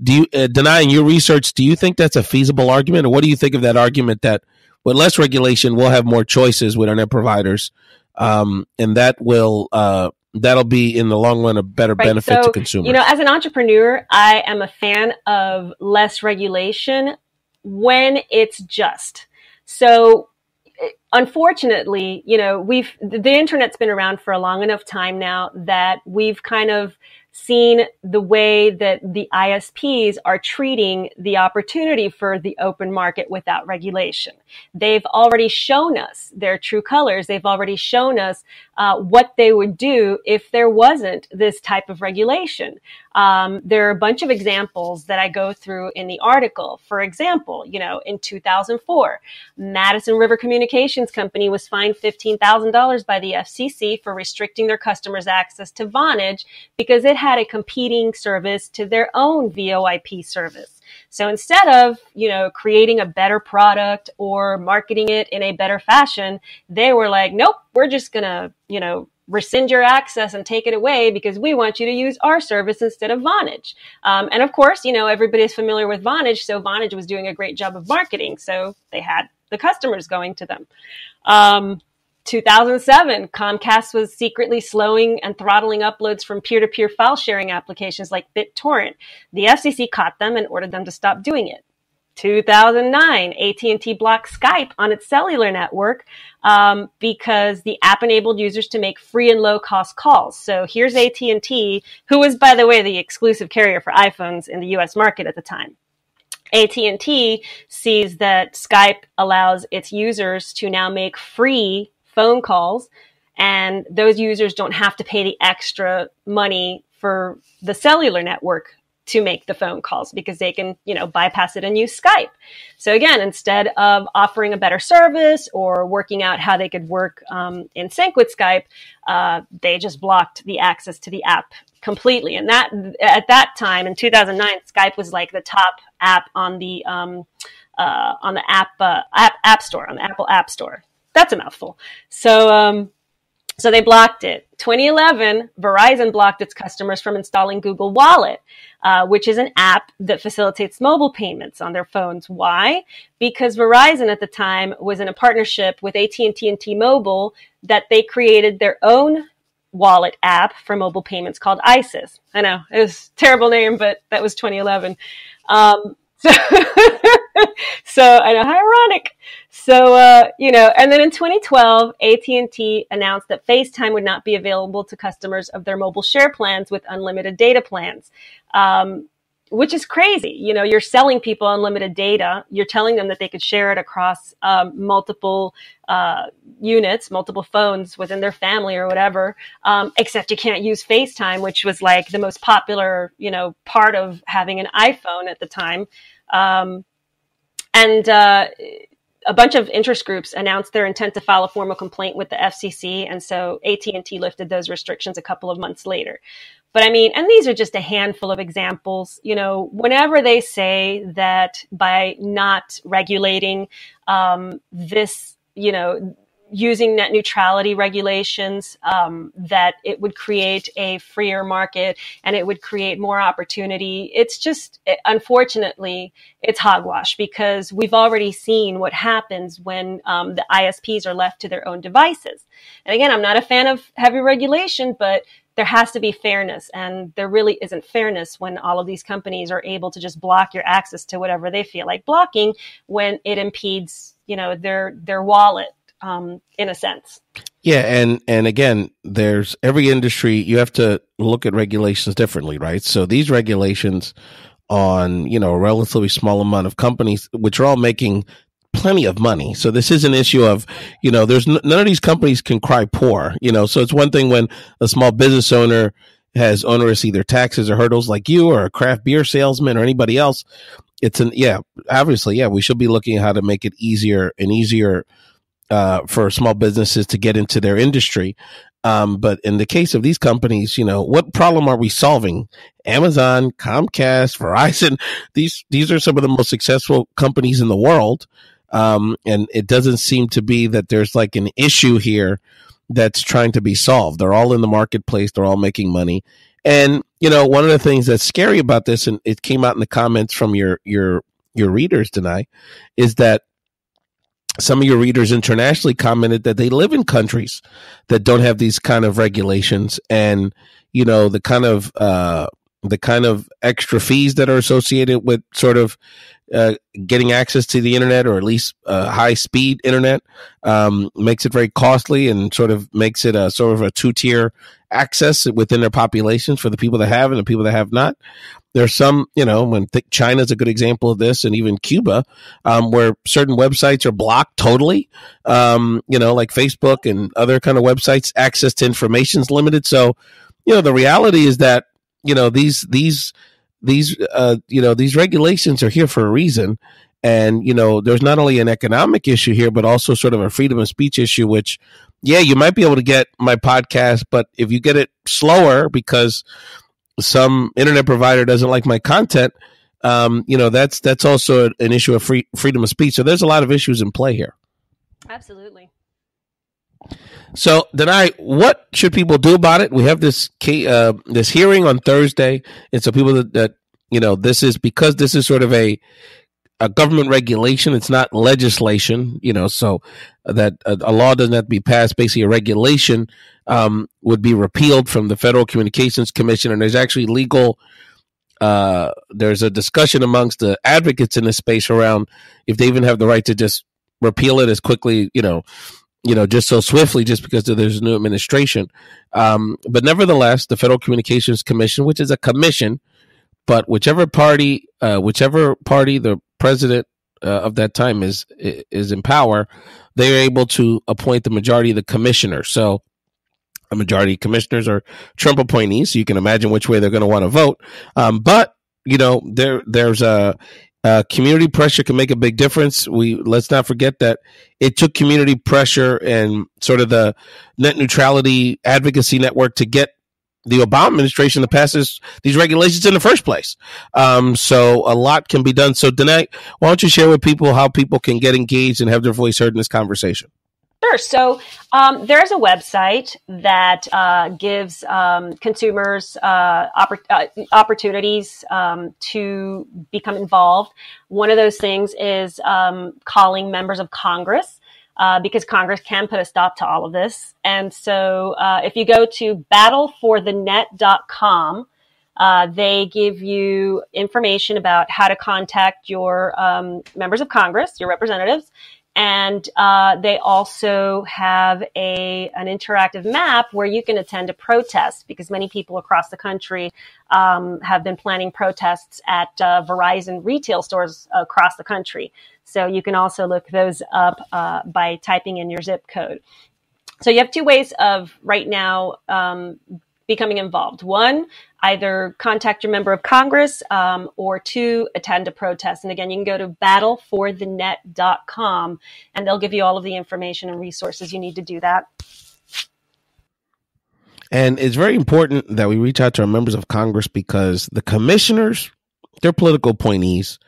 Do you, Danay, in your research, do you think that's a feasible argument, or what do you think of that argument that with less regulation, we'll have more choices with our net providers, and that'll be in the long run a better benefit to consumers? As an entrepreneur, I am a fan of less regulation when it's just. So unfortunately, the internet's been around for a long enough time now that we've kind of seen the way that the ISPs are treating the opportunity for the open market without regulation. They've already shown us their true colors. They've already shown us what they would do if there wasn't this type of regulation. There are a bunch of examples that I go through in the article. For example, in 2004, Madison River Communications Company was fined $15,000 by the FCC for restricting their customers' access to Vonage because it had a competing service to their own VoIP service. So instead of, creating a better product or marketing it in a better fashion, they were like, nope, we're just going to, rescind your access and take it away because we want you to use our service instead of Vonage. And of course, everybody's familiar with Vonage, so Vonage was doing a great job of marketing. So they had the customers going to them. 2007, Comcast was secretly slowing and throttling uploads from peer-to-peer file sharing applications like BitTorrent. The FCC caught them and ordered them to stop doing it. 2009, AT&T blocked Skype on its cellular network because the app enabled users to make free and low-cost calls. So here's AT&T, who was, by the way, the exclusive carrier for iPhones in the U.S. market at the time. AT&T sees that Skype allows its users to now make free phone calls, and those users don't have to pay the extra money for the cellular network to make the phone calls because they can, bypass it and use Skype. So again, instead of offering a better service or working out how they could work in sync with Skype, they just blocked the access to the app completely. And that at that time in 2009, Skype was like the top app on the App Store, on the Apple App Store. That's a mouthful. So they blocked it. 2011, Verizon blocked its customers from installing Google Wallet, which is an app that facilitates mobile payments on their phones. Why? Because Verizon at the time was in a partnership with AT&T and T-Mobile that they created their own wallet app for mobile payments called ISIS. I know, it was a terrible name, but that was 2011. So I know, how ironic. So, and then in 2012, AT&T announced that FaceTime would not be available to customers of their mobile share plans with unlimited data plans, which is crazy. You're selling people unlimited data. You're telling them that they could share it across multiple units, multiple phones within their family or whatever, except you can't use FaceTime, which was like the most popular, part of having an iPhone at the time. And a bunch of interest groups announced their intent to file a formal complaint with the FCC. And so AT&T lifted those restrictions a couple of months later. But I mean, and these are just a handful of examples, whenever they say that by not regulating this, using net neutrality regulations, that it would create a freer market and it would create more opportunity. It's just, unfortunately, it's hogwash because we've already seen what happens when the ISPs are left to their own devices. And again, I'm not a fan of heavy regulation, but there has to be fairness, and there really isn't fairness when all of these companies are able to just block your access to whatever they feel like blocking when it impedes, their wallet. In a sense. Yeah. And again, there's every industry, you have to look at regulations differently, right? So these regulations on, a relatively small amount of companies, which are all making plenty of money. So this is an issue of, there's none of these companies can cry poor, so it's one thing when a small business owner has onerous either taxes or hurdles like you or a craft beer salesman or anybody else. Obviously, we should be looking at how to make it easier for small businesses to get into their industry. But in the case of these companies, what problem are we solving? Amazon, Comcast, Verizon, these are some of the most successful companies in the world. And it doesn't seem to be that there's like an issue here that's trying to be solved. They're all in the marketplace. They're all making money. And, one of the things that's scary about this, and it came out in the comments from your readers tonight, is that some of your readers internationally commented that they live in countries that don't have these kind of regulations, and the kind of extra fees that are associated with sort of getting access to the internet, or at least high speed internet, makes it very costly and sort of makes it a sort of a two-tier access within their populations for the people that have and the people that have not. There's some, China's a good example of this, and even Cuba, where certain websites are blocked totally, like Facebook and other kind of websites. Access to information is limited. So, the reality is that, these regulations are here for a reason. And, there's not only an economic issue here, but also sort of a freedom of speech issue, which, you might be able to get my podcast, but if you get it slower because some internet provider doesn't like my content, that's also an issue of freedom of speech. So there's a lot of issues in play here. Absolutely. So, Danay, what should people do about it? We have this hearing on Thursday, and so people that this is because this is sort of a government regulation. It's not legislation, so that a law doesn't have to be passed. Basically, a regulation would be repealed from the Federal Communications Commission, and there's actually there's a discussion amongst the advocates in this space around if they even have the right to just repeal it as quickly, just so swiftly, just because there's a new administration. But nevertheless, the Federal Communications Commission, which is a commission, but whichever party the president of that time is in power, they are able to appoint the majority of the commissioners. So a majority of commissioners are Trump appointees, so you can imagine which way they're going to want to vote. But there's a community pressure can make a big difference. Let's not forget that it took community pressure and sort of the Net Neutrality advocacy network to get the Obama administration to pass these regulations in the first place. So a lot can be done. So, Danay, why don't you share with people how people can get engaged and have their voice heard in this conversation? Sure. So there's a website that gives consumers opportunities to become involved. One of those things is calling members of Congress, because Congress can put a stop to all of this. And so if you go to battleforthenet.com, they give you information about how to contact your members of Congress, your representatives. And they also have an interactive map where you can attend a protest, because many people across the country have been planning protests at Verizon retail stores across the country. So you can also look those up by typing in your zip code. So you have two ways of right now becoming involved. One, either contact your member of Congress, or two, attend a protest. And again, you can go to battleforthenet.com, and they'll give you all of the information and resources you need to do that. And it's very important that we reach out to our members of Congress, because the commissioners, they're political appointees.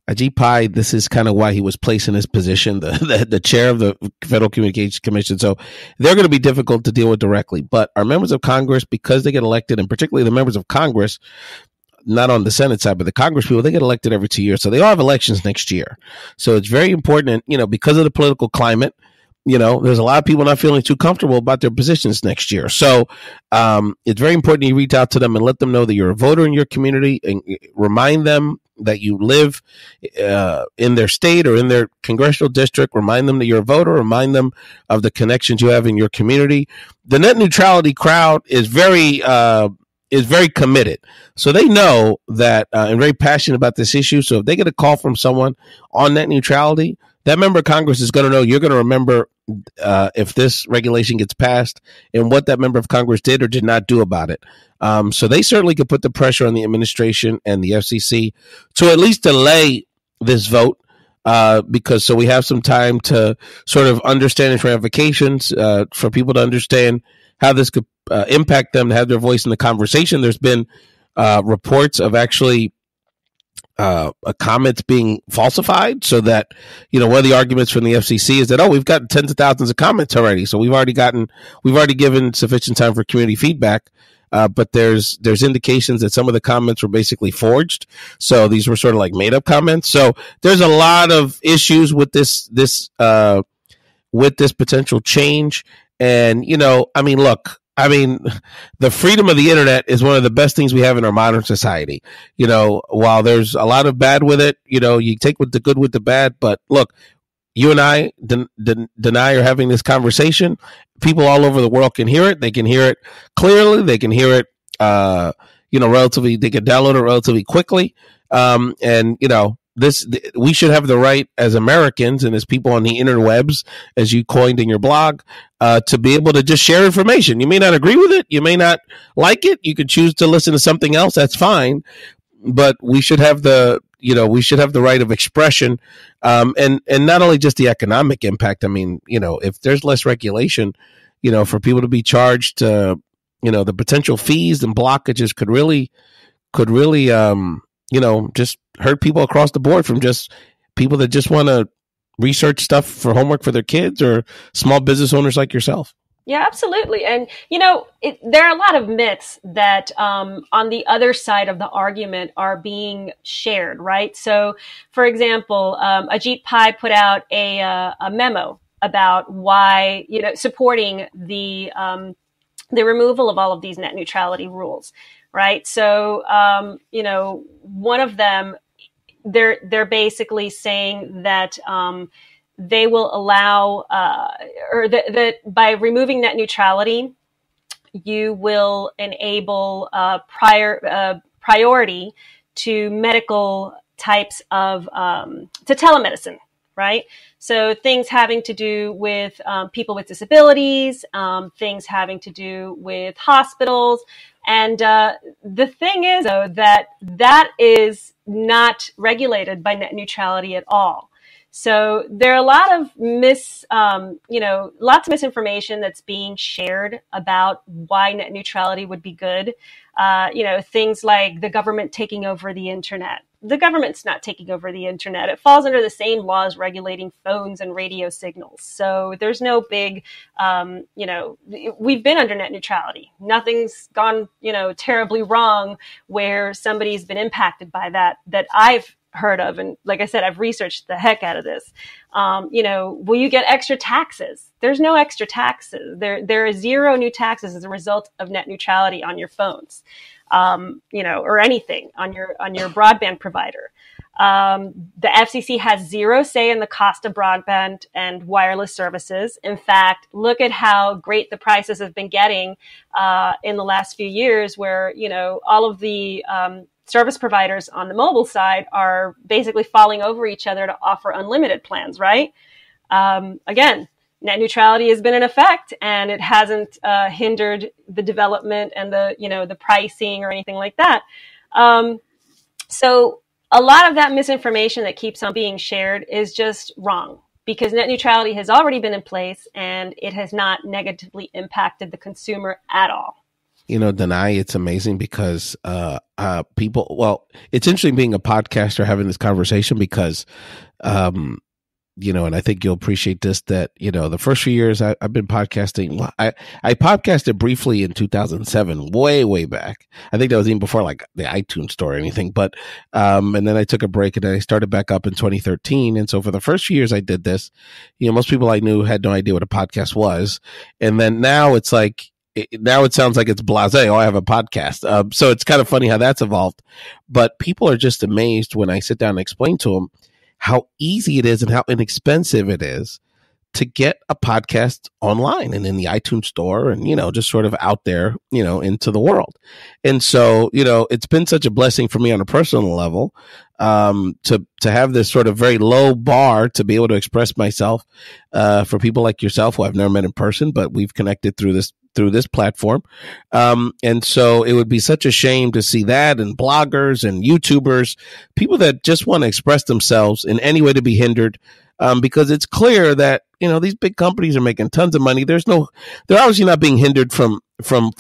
Ajit Pai, this is kind of why he was placed in this position, the chair of the Federal Communications Commission. So they're going to be difficult to deal with directly. But our members of Congress, because they get elected, and particularly the members of Congress, not on the Senate side, but the Congress people, they get elected every 2 years. So they all have elections next year. So it's very important, and, because of the political climate, there's a lot of people not feeling too comfortable about their positions next year. So it's very important you reach out to them and let them know that you're a voter in your community, and remind them that you live in their state or in their congressional district. Remind them that you're a voter. Remind them of the connections you have in your community. The net neutrality crowd is very committed. So they know that and very passionate about this issue. So if they get a call from someone on net neutrality, that member of Congress is going to know. You're going to remember if this regulation gets passed and what that member of Congress did or did not do about it. So they certainly could put the pressure on the administration and the FCC to at least delay this vote, because we have some time to sort of understand its ramifications, for people to understand how this could impact them, to have their voice in the conversation. There's been reports of actually comments being falsified, so that, one of the arguments from the FCC is that, we've got tens of thousands of comments already. So we've already given sufficient time for community feedback. But there's indications that some of the comments were basically forged. So these were sort of like made up comments. So there's a lot of issues with this potential change. And, look, I mean, the freedom of the internet is one of the best things we have in our modern society. While there's a lot of bad with it, you take with the good with the bad. But look, you and I, Danay, are having this conversation. People all over the world can hear it. They can hear it clearly. They can hear it, relatively. They can download it relatively quickly. We should have the right as Americans and as people on the interwebs, as you coined in your blog, to be able to just share information. You may not agree with it. You may not like it. You could choose to listen to something else. That's fine. But we should have the right of expression, and not only just the economic impact. I mean, if there's less regulation, for people to be charged, the potential fees and blockages could really, just hurt people across the board, from just people that just want to research stuff for homework for their kids, or small business owners like yourself. Yeah, absolutely. And, there are a lot of myths that on the other side of the argument are being shared, right? So, for example, Ajit Pai put out a memo about why, supporting the removal of all of these net neutrality rules, right? So, one of them, they're basically saying that they will allow, or that by removing net neutrality, you will enable priority to medical types of to telemedicine, right? So things having to do with people with disabilities, things having to do with hospitals. And the thing is, though, that is not regulated by net neutrality at all. So there are a lot of lots of misinformation that's being shared about why net neutrality would be good. Things like the government taking over the internet. The government's not taking over the internet. It falls under the same laws regulating phones and radio signals. So there's no big, we've been under net neutrality. Nothing's gone, terribly wrong where somebody's been impacted by that I've heard of. And like I said, I've researched the heck out of this. Will you get extra taxes? There's no extra taxes. There are zero new taxes as a result of net neutrality on your phones, or anything on your broadband provider. The FCC has zero say in the cost of broadband and wireless services. In fact, look at how great the prices have been getting in the last few years, where, all of the service providers on the mobile side are basically falling over each other to offer unlimited plans, right? Again, net neutrality has been in effect, and it hasn't hindered the development and the pricing or anything like that. So a lot of that misinformation that keeps on being shared is just wrong, because net neutrality has already been in place and it has not negatively impacted the consumer at all. Danay, it's amazing because it's interesting being a podcaster having this conversation, because, and I think you'll appreciate this, that, the first few years I've been podcasting. I podcasted briefly in 2007, way back. I think that was even before like the iTunes store or anything. But, and then I took a break and then I started back up in 2013. And so for the first few years I did this, most people I knew had no idea what a podcast was. And then now it's like, now it sounds like it's blasé. Oh, I have a podcast. So it's kind of funny how that's evolved. But people are just amazed when I sit down and explain to them how easy it is and how inexpensive it is to get a podcast online and in the iTunes store and, just sort of out there, into the world. And so, it's been such a blessing for me on a personal level, to have this sort of very low bar to be able to express myself, for people like yourself who I've never met in person, but we've connected through this platform. And so it would be such a shame to see that, and bloggers and YouTubers, people that just want to express themselves in any way, to be hindered, because it's clear that, these big companies are making tons of money. They're obviously not being hindered from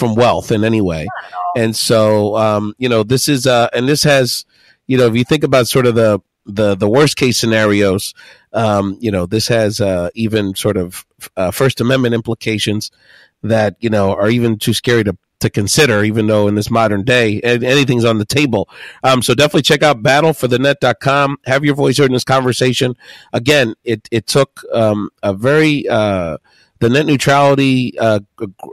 wealth in any way. And so, this is, and this has, if you think about sort of the worst case scenarios, this has, even sort of, First Amendment implications that, are even too scary to consider, even though in this modern day, anything's on the table. So definitely check out battleforthenet.com. Have your voice heard in this conversation. Again, it took a very the Net Neutrality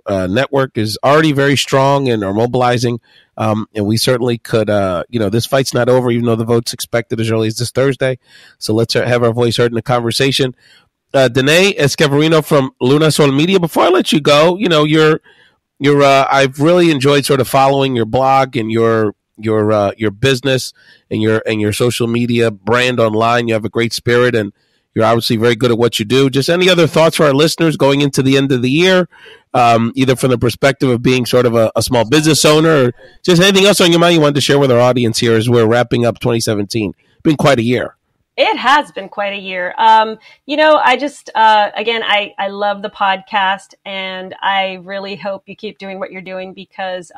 network is already very strong and are mobilizing. And we certainly could, this fight's not over, even though the vote's expected as early as this Thursday. So let's have our voice heard in the conversation. Danay Escanaverino from LunaSol Media. Before I let you go, I've really enjoyed sort of following your blog and your business and your social media brand online. You have a great spirit, and you're obviously very good at what you do. Just any other thoughts for our listeners going into the end of the year, either from the perspective of being sort of a small business owner, or just anything else on your mind you wanted to share with our audience here as we're wrapping up 2017. Been quite a year. It has been quite a year. I just, again, I love the podcast, and I really hope you keep doing what you're doing because,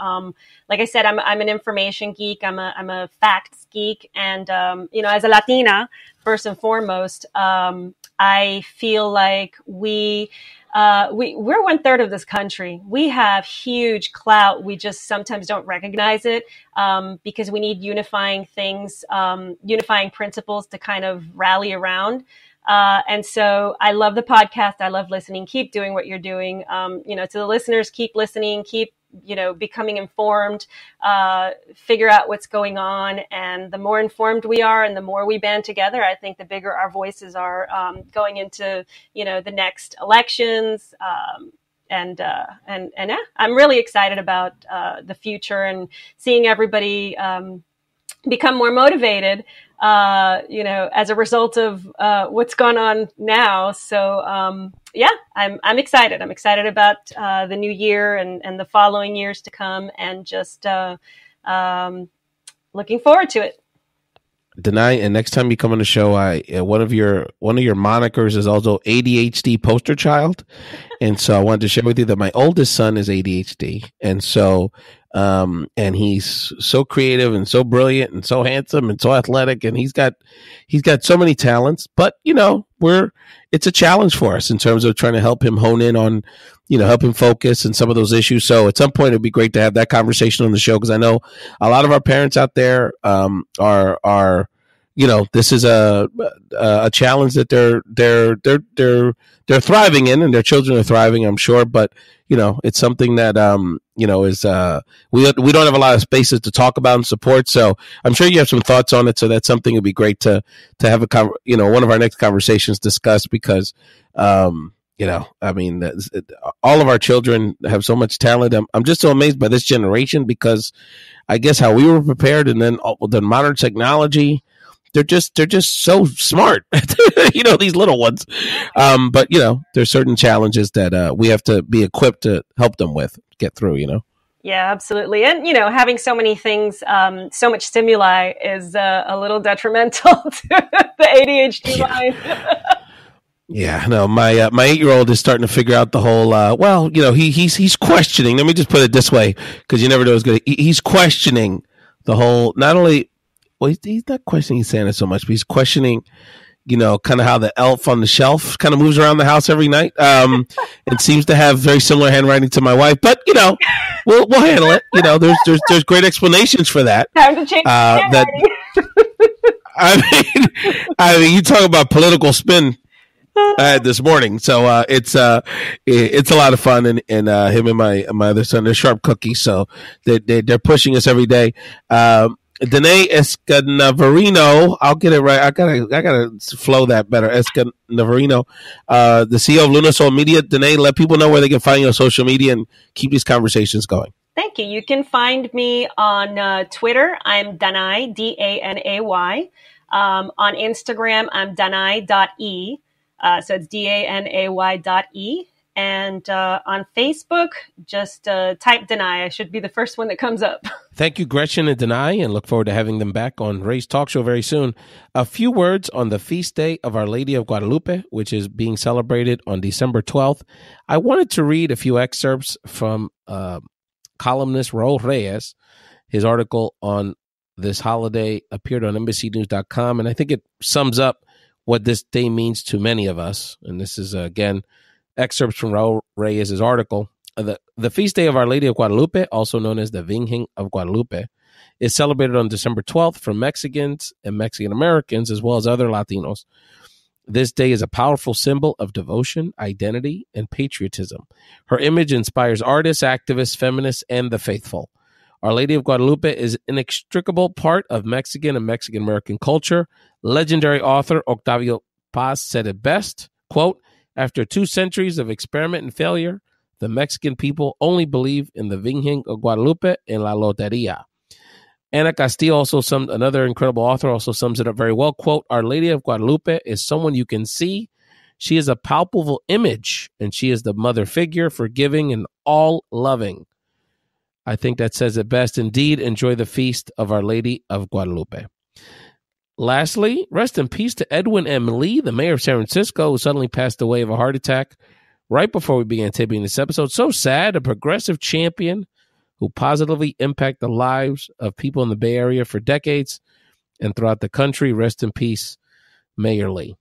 like I said, I'm an information geek. I'm a facts geek. And, as a Latina, first and foremost, I feel like we're 1/3 of this country. We have huge clout. We just sometimes don't recognize it because we need unifying things, unifying principles to kind of rally around. And so I love the podcast. I love listening. Keep doing what you're doing. To the listeners, keep listening, keep becoming informed, figure out what's going on. And the more informed we are and the more we band together, I think the bigger our voices are going into, the next elections. And I'm really excited about the future and seeing everybody become more motivated, as a result of what's gone on now. So, I'm excited. I'm excited about the new year and the following years to come, and just looking forward to it. Danay, and next time you come on the show, one of your monikers is also ADHD poster child, and so I wanted to share with you that my oldest son is ADHD, and so and he's so creative and so brilliant and so handsome and so athletic, and he's got so many talents, but it's a challenge for us in terms of trying to help him hone in on, help him focus and some of those issues. So at some point it'd be great to have that conversation on the show, because I know a lot of our parents out there are this is a challenge that they're thriving in, and their children are thriving, I'm sure. But it's something that is we don't have a lot of spaces to talk about and support. So I'm sure you have some thoughts on it. So that's something that'd be great to have one of our next conversations discuss, because all of our children have so much talent. I'm just so amazed by this generation, because I guess how we were prepared, and then the modern technology. They're just so smart, these little ones. But there's certain challenges that we have to be equipped to help them get through. Yeah, absolutely. And having so many things, so much stimuli is a little detrimental to the ADHD mind. Yeah, no, my 8-year-old is starting to figure out the whole. He's questioning. Let me just put it this way, because you never know what's good. He's questioning the whole. Not only. Well, he's not questioning Santa so much, but he's questioning, kind of how the elf on the shelf kind of moves around the house every night. It seems to have very similar handwriting to my wife, but we'll handle it. There's great explanations for that. Time to change handwriting. I mean, you talk about political spin this morning, so it's a lot of fun, and him and my other son, they're sharp cookies, so they're pushing us every day. Danay Escanaverino, I'll get it right. I gotta flow that better. Escanaverino, the CEO of LunaSol Media. Danay, let people know where they can find you on social media and keep these conversations going. Thank you. You can find me on Twitter. I'm Danay, Danay. On Instagram, I'm Danay.e. So it's Danay.e. And on Facebook, just type Danay. I should be the first one that comes up. Thank you, Gretchen and Danay, and look forward to having them back on Ray's Talk Show very soon. A few words on the feast day of Our Lady of Guadalupe, which is being celebrated on December 12th. I wanted to read a few excerpts from columnist Raul Reyes. His article on this holiday appeared on embassynews.com, and I think it sums up what this day means to many of us. And this is, again, excerpts from Raul Reyes' article. The feast day of Our Lady of Guadalupe, also known as the Virgen of Guadalupe, is celebrated on December 12th for Mexicans and Mexican Americans, as well as other Latinos. This day is a powerful symbol of devotion, identity, and patriotism. Her image inspires artists, activists, feminists, and the faithful. Our Lady of Guadalupe is an inextricable part of Mexican and Mexican-American culture. Legendary author Octavio Paz said it best, quote, "After 2 centuries of experiment and failure, the Mexican people only believe in the Virgen of Guadalupe and la Loteria." Ana Castillo, another incredible author, also sums it up very well. Quote, "Our Lady of Guadalupe is someone you can see. She is a palpable image, and she is the mother figure, forgiving and all-loving." I think that says it best. Indeed, enjoy the feast of Our Lady of Guadalupe. Lastly, rest in peace to Edwin M. Lee, the mayor of San Francisco, who suddenly passed away of a heart attack right before we began taping this episode. So sad, a progressive champion who positively impact the lives of people in the Bay Area for decades and throughout the country. Rest in peace, Mayor Lee.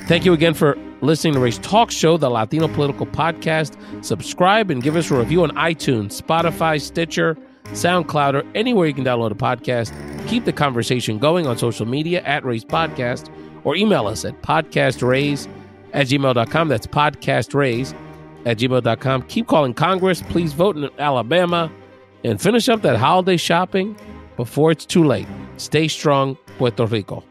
Thank you again for listening to Ray's Talk Show, the Latino Political Podcast. Subscribe and give us a review on iTunes, Spotify, Stitcher, SoundCloud, or anywhere you can download a podcast. Keep the conversation going on social media at Ray's Podcast, or email us at podcastrays@gmail.com. That's podcastrays@gmail.com. Keep calling Congress. Please vote in Alabama. And finish up that holiday shopping before it's too late. Stay strong, Puerto Rico.